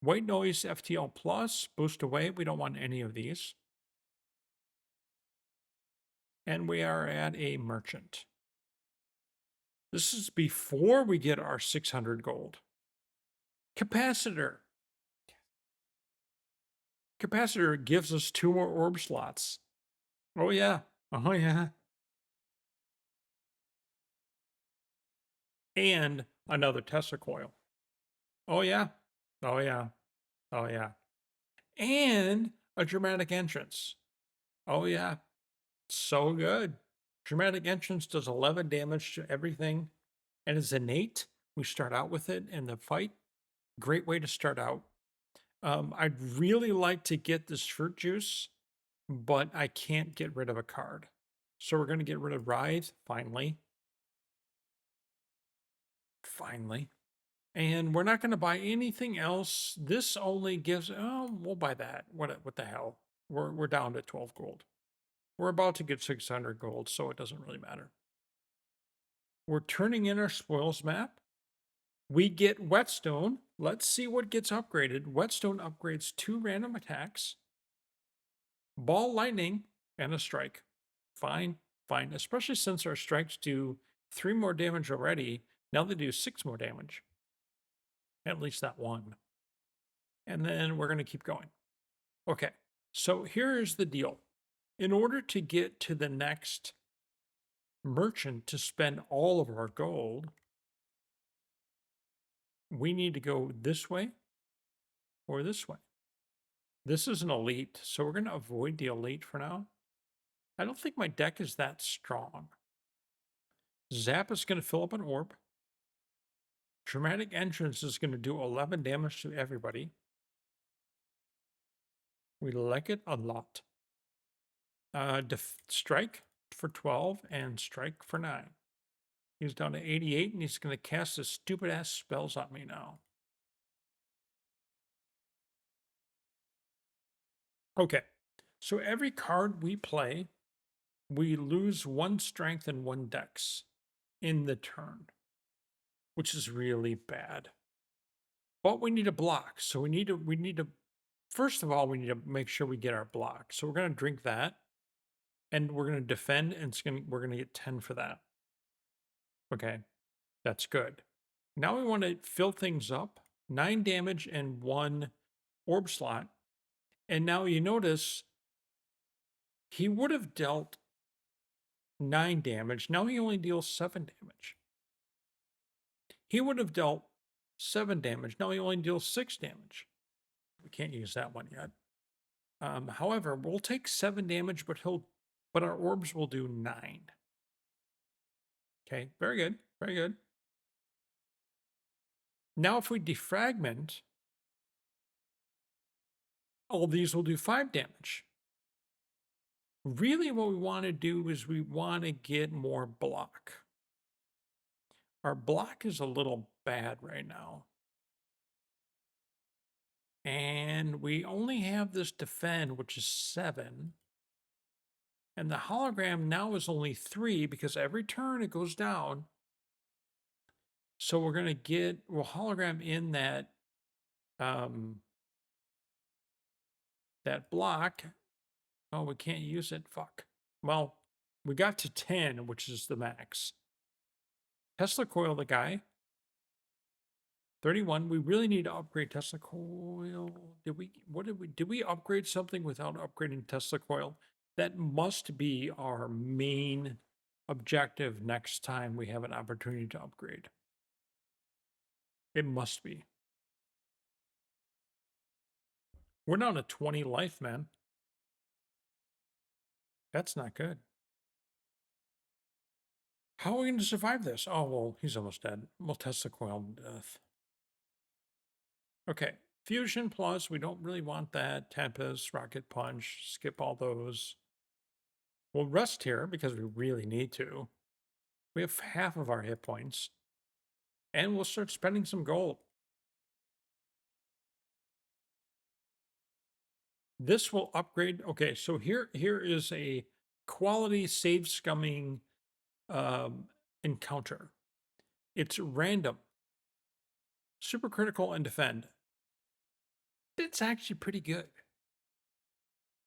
White noise FTL plus. Boost away. We don't want any of these. And we are at a merchant. This is before we get our 600 gold. Capacitor. Capacitor gives us 2 more orb slots. Oh, yeah. Oh, yeah. And another Tesla coil. Oh, yeah. Oh, yeah. Oh, yeah. And a dramatic entrance. Oh, yeah. So good. Dramatic entrance does 11 damage to everything. And it's innate. We start out with it in the fight. Great way to start out. I'd really like to get this fruit juice, but I can't get rid of a card. So we're going to get rid of Writhe, finally. Finally. And we're not going to buy anything else. This only gives, we'll buy that. What the hell? We're down to 12 gold. We're about to get 600 gold, so it doesn't really matter. We're turning in our spoils map. We get Whetstone. Let's see what gets upgraded. Whetstone upgrades 2 random attacks. Ball Lightning and a strike. Fine, fine. Especially since our strikes do 3 more damage already. Now they do 6 more damage. At least that one. And then we're going to keep going. Okay, so here's the deal. In order to get to the next merchant to spend all of our gold, we need to go this way or this way. This is an elite, so we're going to avoid the elite for now. I don't think my deck is that strong. Zap is going to fill up an orb. Dramatic Entrance is going to do 11 damage to everybody. We like it a lot. Strike for 12 and strike for 9. He's down to 88 and he's going to cast his stupid ass spells on me now. Okay, so every card we play, we lose 1 strength and 1 dex in the turn, which is really bad. But we need a block, so we need to first of all, we need to make sure we get our block. So we're going to drink that. and we're going to defend, and we're going to get 10 for that. Okay, that's good. Now we want to fill things up. 9 damage and 1 orb slot. And now you notice he would have dealt 9 damage. Now he only deals 7 damage. He would have dealt 7 damage. Now he only deals 6 damage. We can't use that one yet. However, we'll take 7 damage, but our orbs will do 9. Okay, very good, very good. Now if we defragment, all these will do 5 damage. Really what we want to do is we want to get more block. Our block is a little bad right now. And we only have this defend, which is 7. And the hologram now is only 3 because every turn it goes down. So we're going to we'll hologram in that that block. Oh, we can't use it. Fuck. Well, we got to 10, which is the max. Tesla coil the guy. 31. We really need to upgrade Tesla coil. Did we upgrade something without upgrading Tesla coil? That must be our main objective next time we have an opportunity to upgrade. It must be. We're down to 20 life, man. That's not good. How are we going to survive this? Oh, well, he's almost dead. We'll test the coil to death. Okay. Fusion plus, we don't really want that. Tempest, Rocket Punch, skip all those. We'll rest here because we really need to. We have half of our hit points. And we'll start spending some gold. This will upgrade. Okay, so here is a quality save scumming encounter. It's random. Super critical and defend. It's actually pretty good.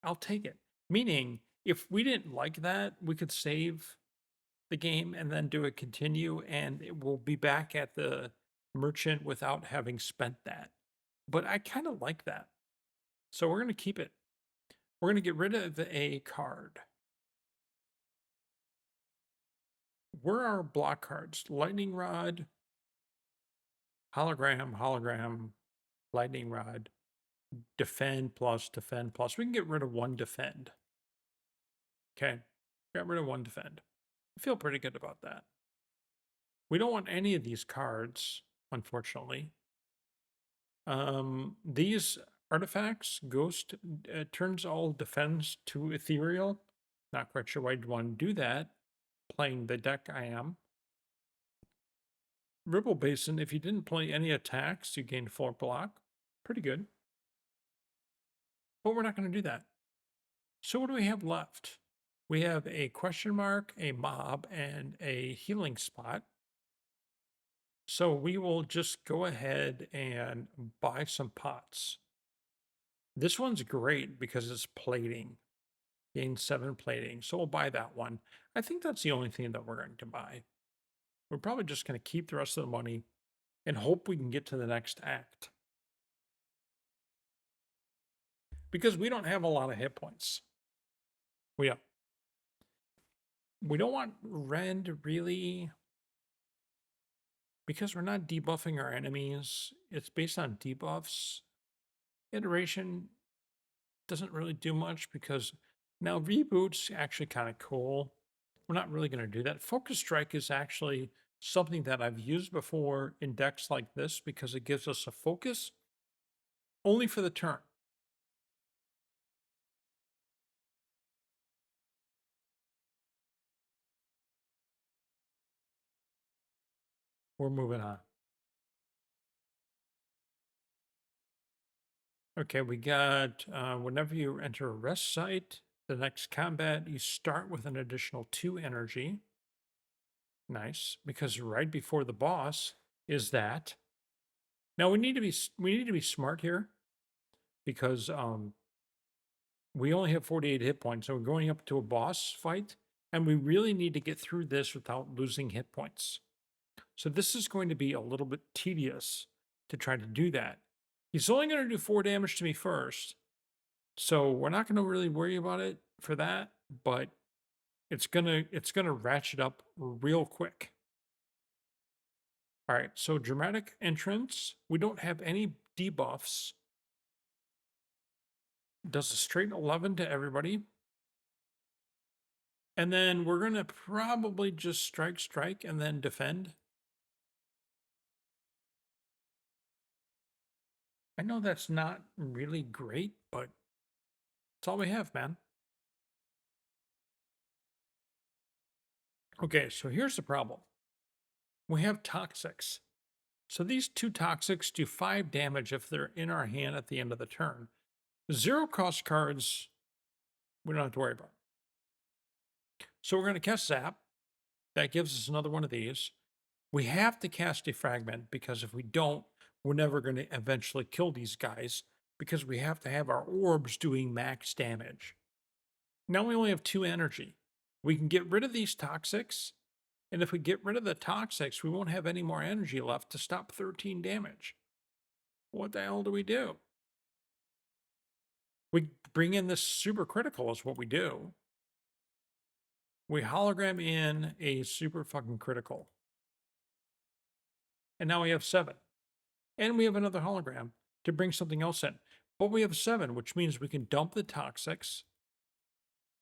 I'll take it. Meaning, if we didn't like that, we could save the game and then do a continue, and it will be back at the merchant without having spent that. But I kind of like that. So we're going to keep it. We're going to get rid of a card. Where are our block cards? Lightning Rod, Hologram, Lightning Rod, Defend plus. We can get rid of 1 defend. Okay, got rid of 1 defend. I feel pretty good about that. We don't want any of these cards, unfortunately. These artifacts, Ghost, turns all defense to ethereal. Not quite sure why you'd want to do that. Playing the deck I am. Ripple Basin, if you didn't play any attacks, you gained 4 block. Pretty good. But we're not going to do that. So what do we have left? We have a question mark, a mob, and a healing spot. So we will just go ahead and buy some pots. This one's great because it's plating. Gain 7 plating. So we'll buy that one. I think that's the only thing that we're going to buy. We're probably just going to keep the rest of the money and hope we can get to the next act. Because we don't have a lot of hit points. We don't want Rend really, because we're not debuffing our enemies. It's based on debuffs. Iteration doesn't really do much because now reboot's actually kind of cool. We're not really going to do that. Focus Strike is actually something that I've used before in decks like this because it gives us a focus only for the turn. We're moving on. Okay, we got whenever you enter a rest site, the next combat, you start with an additional 2 energy. Nice, because right before the boss is that. Now we need to be smart here because we only have 48 hit points, so we're going up to a boss fight, and we really need to get through this without losing hit points. So this is going to be a little bit tedious to try to do that. He's only going to do 4 damage to me first, so we're not going to really worry about it for that, but it's gonna ratchet up real quick. All right, so dramatic entrance. We don't have any debuffs. Does a straight 11 to everybody. And then we're gonna probably just strike, and then defend. I know that's not really great, but it's all we have, man. Okay, so here's the problem. We have toxics. So these 2 toxics do 5 damage if they're in our hand at the end of the turn. 0 cost cards, we don't have to worry about. So we're going to cast Zap. That gives us another one of these. We have to cast Defragment because if we don't, we're never going to eventually kill these guys because we have to have our orbs doing max damage. Now we only have 2 energy. We can get rid of these toxics, and if we get rid of the toxics, we won't have any more energy left to stop 13 damage. What the hell do we do? We bring in this super critical is what we do. We hologram in a super fucking critical. And now we have 7. And we have another hologram to bring something else in. But we have 7, which means we can dump the toxics.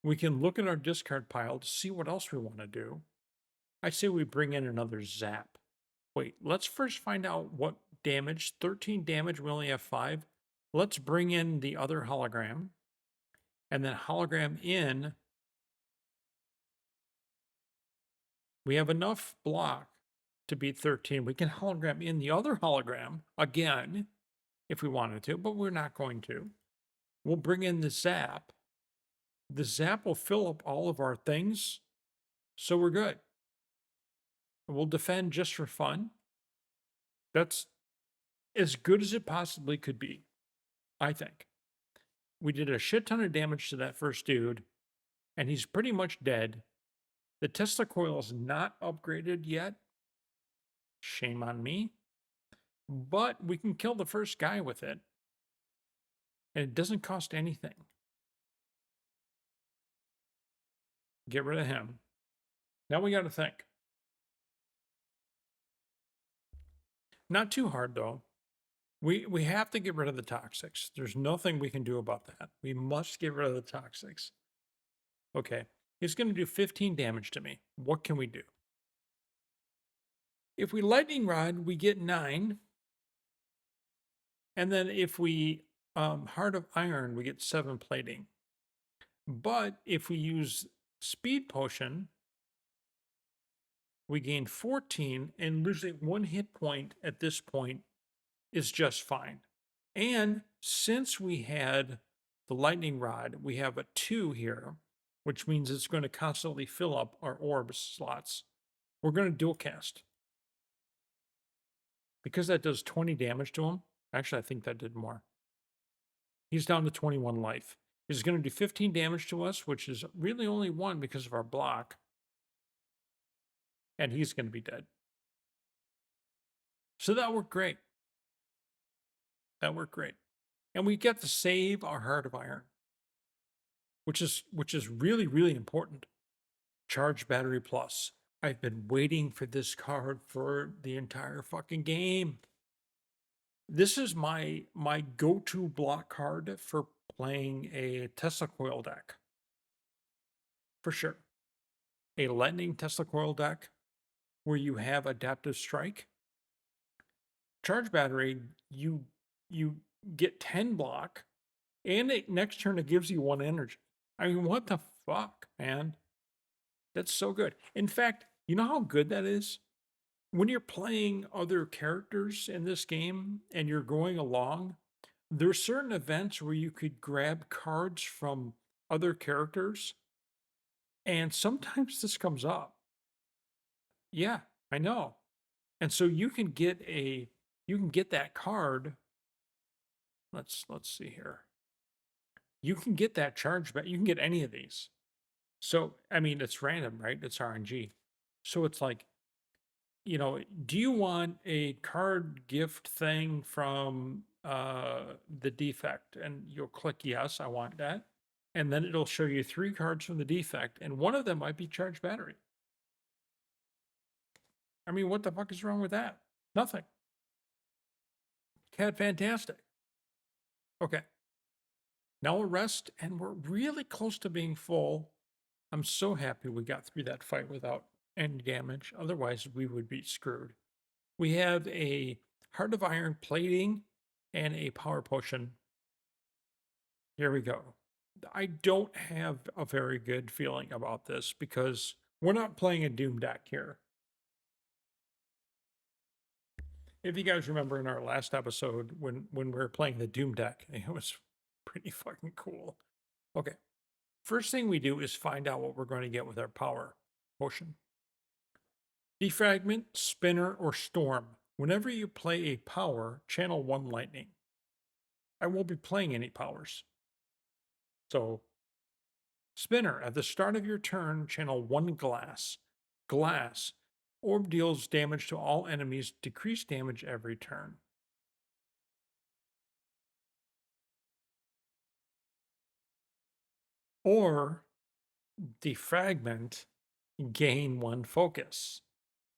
We can look at our discard pile to see what else we want to do. I say we bring in another Zap. Wait, let's first find out what damage. 13 damage, we only have 5. Let's bring in the other hologram. And then hologram in. We have enough block to beat 13. We can hologram in the other hologram again if we wanted to, but we're not going to. We'll bring in the Zap. The Zap will fill up all of our things, so we're good. We'll defend just for fun. That's as good as it possibly could be, I think. We did a shit ton of damage to that first dude, and he's pretty much dead. The Tesla coil is not upgraded yet. Shame on me. But we can kill the first guy with it. And it doesn't cost anything. Get rid of him. Now we got to think. Not too hard, though. We have to get rid of the toxics. There's nothing we can do about that. We must get rid of the toxics. Okay. He's going to do 15 damage to me. What can we do? If we lightning rod, we get 9. And then if we Heart of Iron, we get 7 plating. But if we use Speed Potion, we gain 14, and losing 1 hit point at this point is just fine. And since we had the lightning rod, we have a 2 here, which means it's going to constantly fill up our orb slots. We're going to dual cast. Because that does 20 damage to him. Actually, I think that did more. He's down to 21 life. He's going to do 15 damage to us, which is really only 1 because of our block. And he's going to be dead. So that worked great. That worked great. And we get to save our Heart of Iron, which is really, really important. Charge Battery Plus. I've been waiting for this card for the entire fucking game. This is my go-to block card for playing a Tesla coil deck. For sure. A lightning Tesla coil deck where you have adaptive strike. Charge battery, you get 10 block, and next turn it gives you 1 energy. I mean, what the fuck, man? That's so good. In fact, you know how good that is? When you're playing other characters in this game and you're going along, there's certain events where you could grab cards from other characters, and sometimes this comes up. Yeah, I know. And so you can get that card. Let's see here. you can get that charge back. You can get any of these. So, I mean, it's random, right? It's RNG. So it's like, do you want a card gift thing from the Defect? And you'll click yes, I want that. And then it'll show you 3 cards from the Defect, and one of them might be charged battery. I mean, what the fuck is wrong with that? Nothing. Cat fantastic. Okay. Now we'll rest, and we're really close to being full. I'm so happy we got through that fight without any damage. Otherwise, we would be screwed. We have a Heart of Iron plating and a power potion. Here we go. I don't have a very good feeling about this because we're not playing a Doom deck here. If you guys remember in our last episode when we were playing the Doom deck, it was pretty fucking cool. Okay. First thing we do is find out what we're going to get with our power potion. Defragment, Spinner, or Storm. Whenever you play a power, channel 1 lightning. I won't be playing any powers. So, Spinner, at the start of your turn, channel 1 glass. Glass. Orb deals damage to all enemies, decrease damage every turn. Or Defragment, gain 1 focus.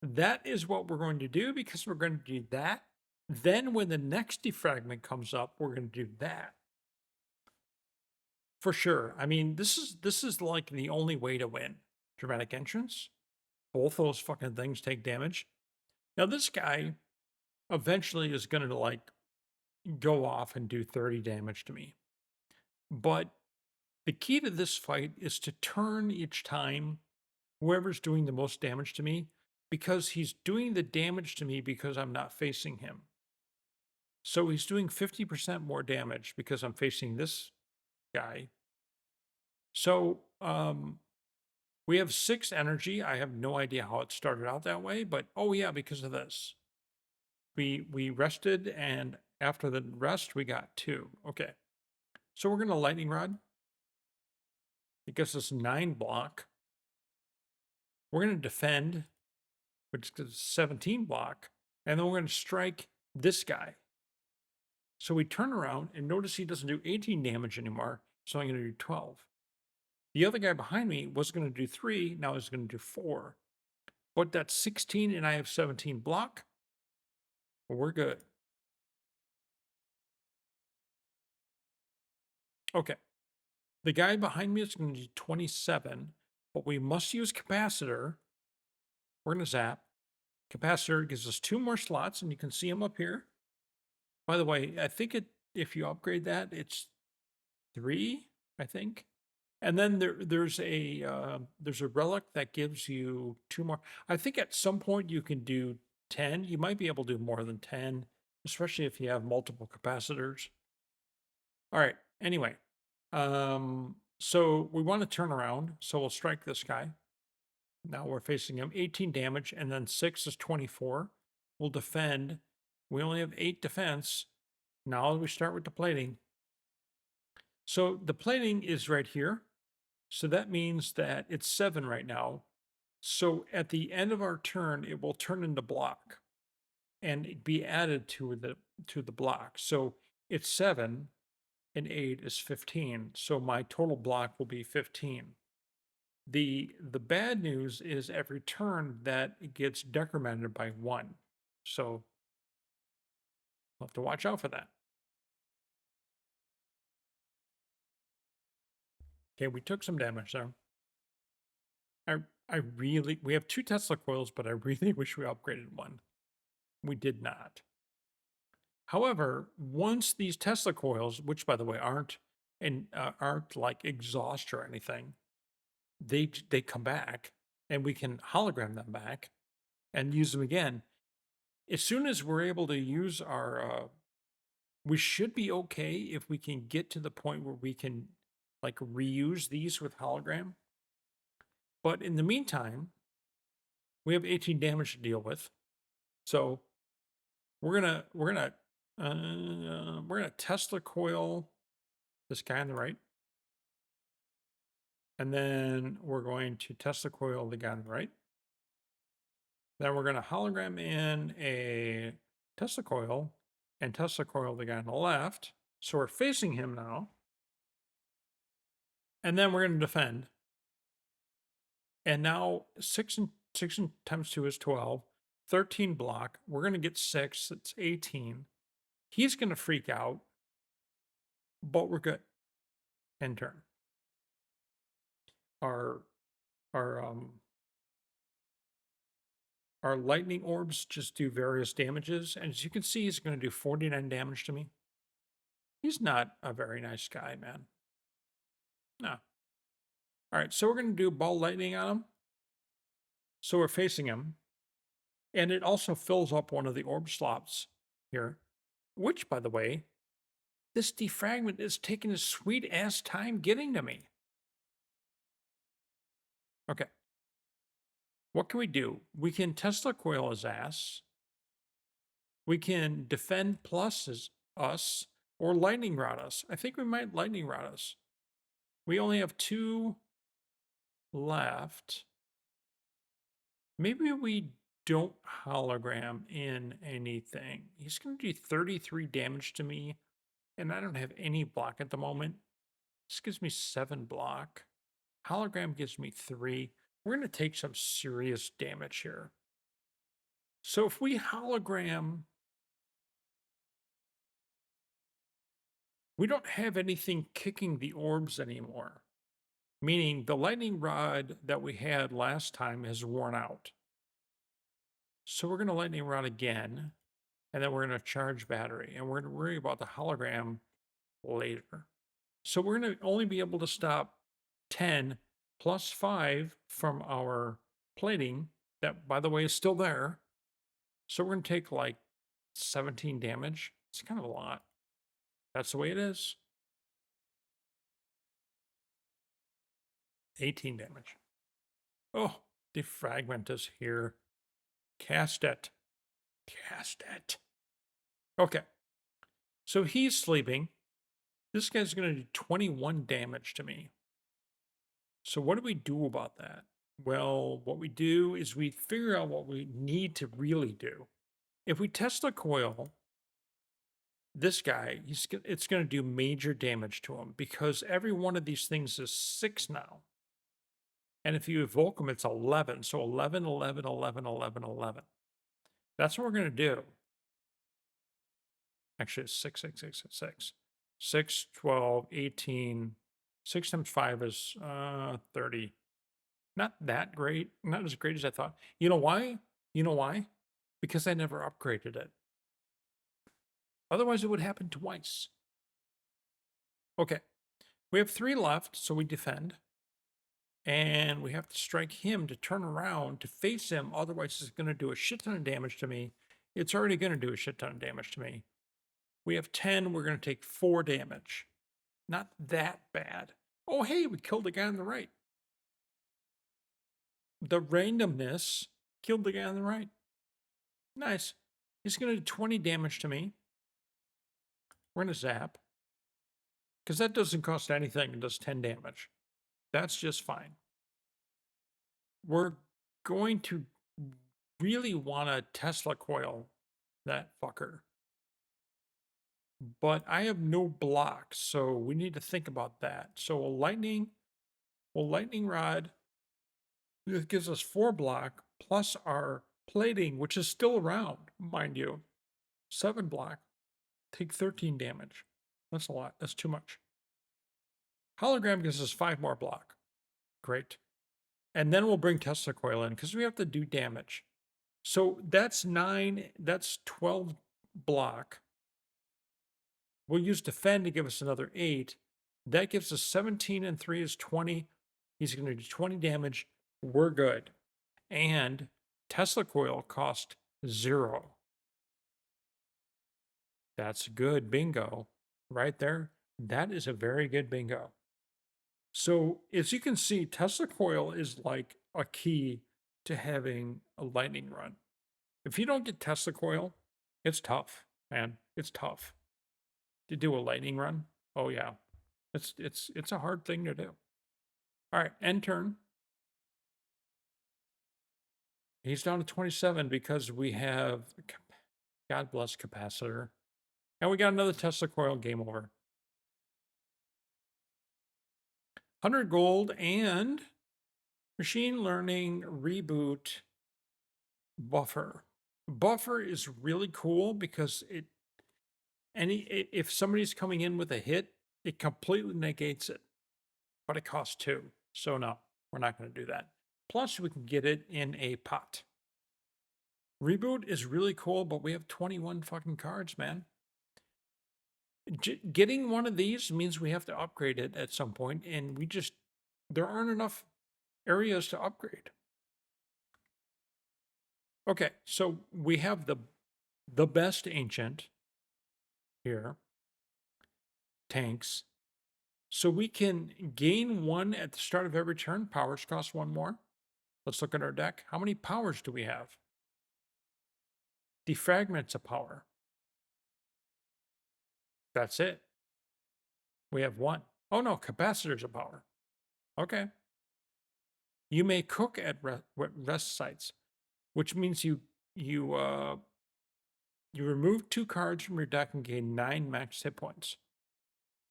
That is what we're going to do because we're going to do that. Then when the next defragment comes up, we're going to do that. For sure. I mean, this is like the only way to win. Dramatic entrance. Both those fucking things take damage. Now this guy eventually is going to like go off and do 30 damage to me. But the key to this fight is to turn each time whoever's doing the most damage to me, because he's doing the damage to me because I'm not facing him. So he's doing 50% more damage because I'm facing this guy. So we have 6 energy. I have no idea how it started out that way, but oh yeah, because of this. We rested, and after the rest, we got 2. Okay. So we're going to lightning rod. It gives us 9 block. We're going to defend, which is 17 block. And then we're going to strike this guy. So we turn around and notice he doesn't do 18 damage anymore. So I'm going to do 12. The other guy behind me was going to do 3. Now he's going to do 4. But that's 16 and I have 17 block. We're good. Okay. The guy behind me is going to do 27. But we must use capacitor. We're going to zap. Capacitor gives us 2 more slots, and you can see them up here. By the way, I think if you upgrade that, it's 3, I think. And then there's a relic that gives you 2 more. I think at some point you can do 10. You might be able to do more than 10, especially if you have multiple capacitors. All right. Anyway, so we want to turn around. So we'll strike this guy. Now we're facing him. 18 damage, and then 6 is 24. We'll defend. We only have 8 defense. Now we start with the plating. So the plating is right here. So that means that it's 7 right now. So at the end of our turn, it will turn into block and be added to the block. So it's 7 and 8 is 15. So my total block will be 15. The bad news is every turn that it gets decremented by 1. So we'll have to watch out for that. Okay, we took some damage there. We have 2 Tesla coils, but I really wish we upgraded 1. We did not. However, once these Tesla coils, which by the way aren't like exhaust or anything, they come back, and we can hologram them back and use them again. As soon as we're able to use our, we should be okay if we can get to the point where we can like reuse these with hologram. But in the meantime, we have 18 damage to deal with. So we're gonna Tesla coil this guy on the right. And then we're going to Tesla coil the guy on the right. Then we're going to hologram in a Tesla coil and Tesla coil the guy on the left. So we're facing him now. And then we're going to defend. And now 6 times 2 is 12. 13 block. We're going to get 6. It's 18. He's going to freak out. But we're good. End turn. Our lightning orbs just do various damages. And as you can see, he's going to do 49 damage to me. He's not a very nice guy, man. No. All right, so we're going to do ball lightning on him. So we're facing him. And it also fills up one of the orb slots here. Which, by the way, this defragment is taking a sweet-ass time getting to me. Okay. What can we do? We can Tesla coil his ass. We can defend plus us or lightning rod us. I think we might lightning rod us. We only have 2 left. Maybe we don't hologram in anything. He's going to do 33 damage to me, and I don't have any block at the moment. This gives me 7 block. Hologram gives me 3. We're going to take some serious damage here. So if we hologram, we don't have anything kicking the orbs anymore. Meaning the lightning rod that we had last time has worn out. So we're going to lightning rod again, and then we're going to charge battery, and we're going to worry about the hologram later. So we're going to only be able to stop 10 plus 5 from our plating, that, by the way, is still there. So we're going to take like 17 damage. It's kind of a lot. That's the way it is. 18 damage. Oh, defragment is here. Cast it. Cast it. Okay. So he's sleeping. This guy's going to do 21 damage to me. So what do we do about that? Well, what we do is we figure out what we need to really do. If we Tesla coil this guy, it's going to do major damage to him because every one of these things is 6 now. And if you evoke them, it's 11. So 11, 11, 11, 11, 11. That's what we're going to do. Actually, it's 6, 6, 6, 6. 6, 12, 18. 6 times 5 is 30. Not that great. Not as great as I thought. You know why? You know why? Because I never upgraded it. Otherwise, it would happen twice. Okay. We have 3 left, so we defend. And we have to strike him to turn around to face him. Otherwise, it's going to do a shit ton of damage to me. It's already going to do a shit ton of damage to me. We have 10. We're going to take 4 damage. Not that bad. Oh, hey, we killed the guy on the right. The randomness killed the guy on the right. Nice. He's going to do 20 damage to me. We're going to zap. Because that doesn't cost anything. It does 10 damage. That's just fine. We're going to really want to Tesla coil that fucker. But I have no blocks, so we need to think about that. So we'll lightning rod. This gives us 4 block plus our plating, which is still around, mind you. 7 block. Take 13 damage. That's a lot. That's too much. Hologram gives us 5 more block. Great. And then we'll bring Tesla coil in because we have to do damage. So that's 9, that's 12 block. We'll use defend to give us another 8. That gives us 17 and 3 is 20. He's going to do 20 damage. We're good. And Tesla coil cost 0. That's good bingo right there. That is a very good bingo. So as you can see, Tesla coil is like a key to having a lightning run. If you don't get Tesla coil, it's tough, man. It's tough to do a lightning run. Oh yeah, it's a hard thing to do. All right, end turn. He's down to 27 because we have, God bless, capacitor. And we got another Tesla coil. Game over. 100 gold and machine learning reboot buffer. Buffer is really cool because if somebody's coming in with a hit, it completely negates it. But it costs 2. So no, we're not going to do that. Plus, we can get it in a pot. Reboot is really cool, but we have 21 fucking cards, man. Getting one of these means we have to upgrade it at some point, and there aren't enough areas to upgrade. Okay, so we have the best ancient here, tanks. So we can gain 1 at the start of every turn. Powers cost 1 more. Let's look at our deck. How many powers do we have? Defragment's a power. That's it. We have 1. Oh no, capacitor's a power. Okay. You may cook at rest sites, which means you remove 2 cards from your deck and gain 9 max hit points.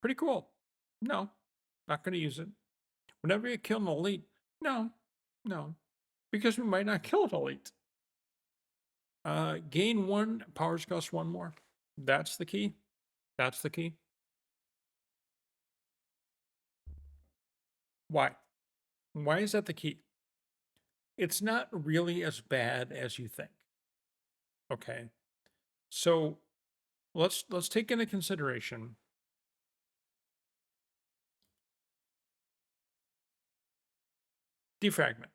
Pretty cool. No, not going to use it. Whenever you kill an elite, no, because we might not kill an elite. Gain 1, powers cost 1 more. That's the key. That's the key. Why? Why is that the key? It's not really as bad as you think. Okay. So let's take into consideration defragment.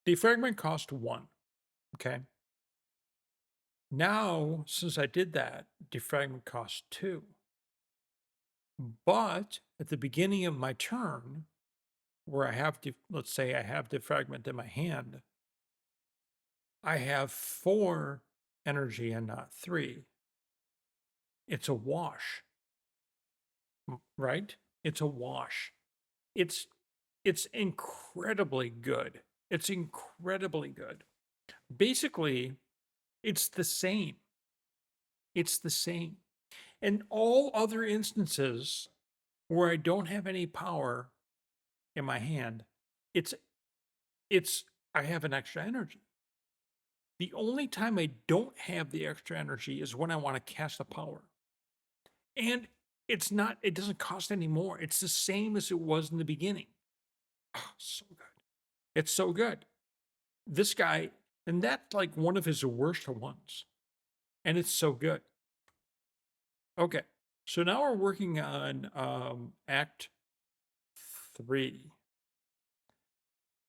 Defragment cost 1. Okay. Now, since I did that, defragment cost 2. But at the beginning of my turn, where I have, let's say I have defragment in my hand, I have 4 energy and not 3. It's a wash, right? It's a wash. It's incredibly good. It's incredibly good. Basically, it's the same. It's the same. And all other instances where I don't have any power in my hand, it's I have an extra energy. The only time I don't have the extra energy is when I want to cast a power. And it doesn't cost any more. It's the same as it was in the beginning. Oh, so good. It's so good. This guy, and that's like one of his worst ones. And it's so good. Okay. So now we're working on Act 3.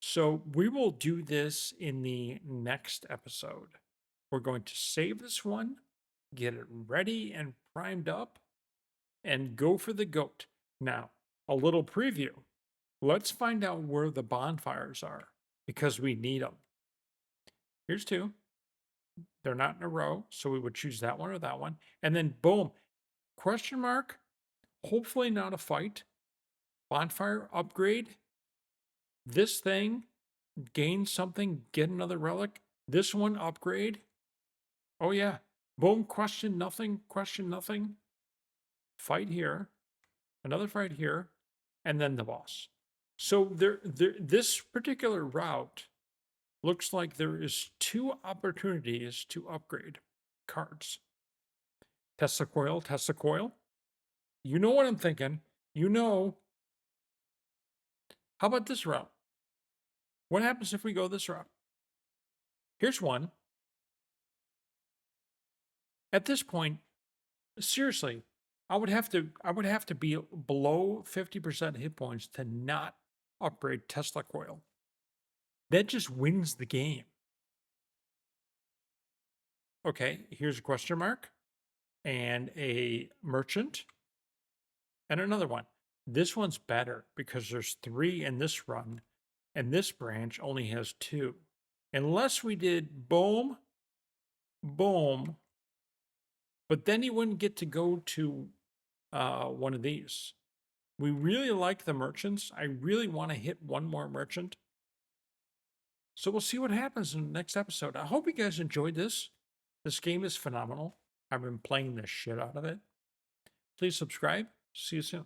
So we will do this in the next episode. We're going to save this one, get it ready and primed up, and go for the goat. Now, a little preview. Let's find out where the bonfires are, because we need them. Here's 2. They're not in a row, so we would choose that one or that one. And then boom, question mark, hopefully not a fight. Bonfire upgrade. This thing, gain something, get another relic. This one, upgrade. Oh yeah, boom, question nothing. Fight here, another fight here, and then the boss. So this particular route looks like there is 2 opportunities to upgrade cards. Tesla coil. You know what I'm thinking. How about this route? What happens if we go this route? Here's one. At this point, seriously, I would have to be below 50% hit points to not upgrade Tesla coil. That just wins the game. Okay, here's a question mark and a merchant and another one. This one's better because there's 3 in this run and this branch only has 2. Unless we did boom, boom, but then he wouldn't get to go to one of these. We really like the merchants. I really want to hit one more merchant. So we'll see what happens in the next episode. I hope you guys enjoyed this. This game is phenomenal. I've been playing the shit out of it. Please subscribe. See you soon.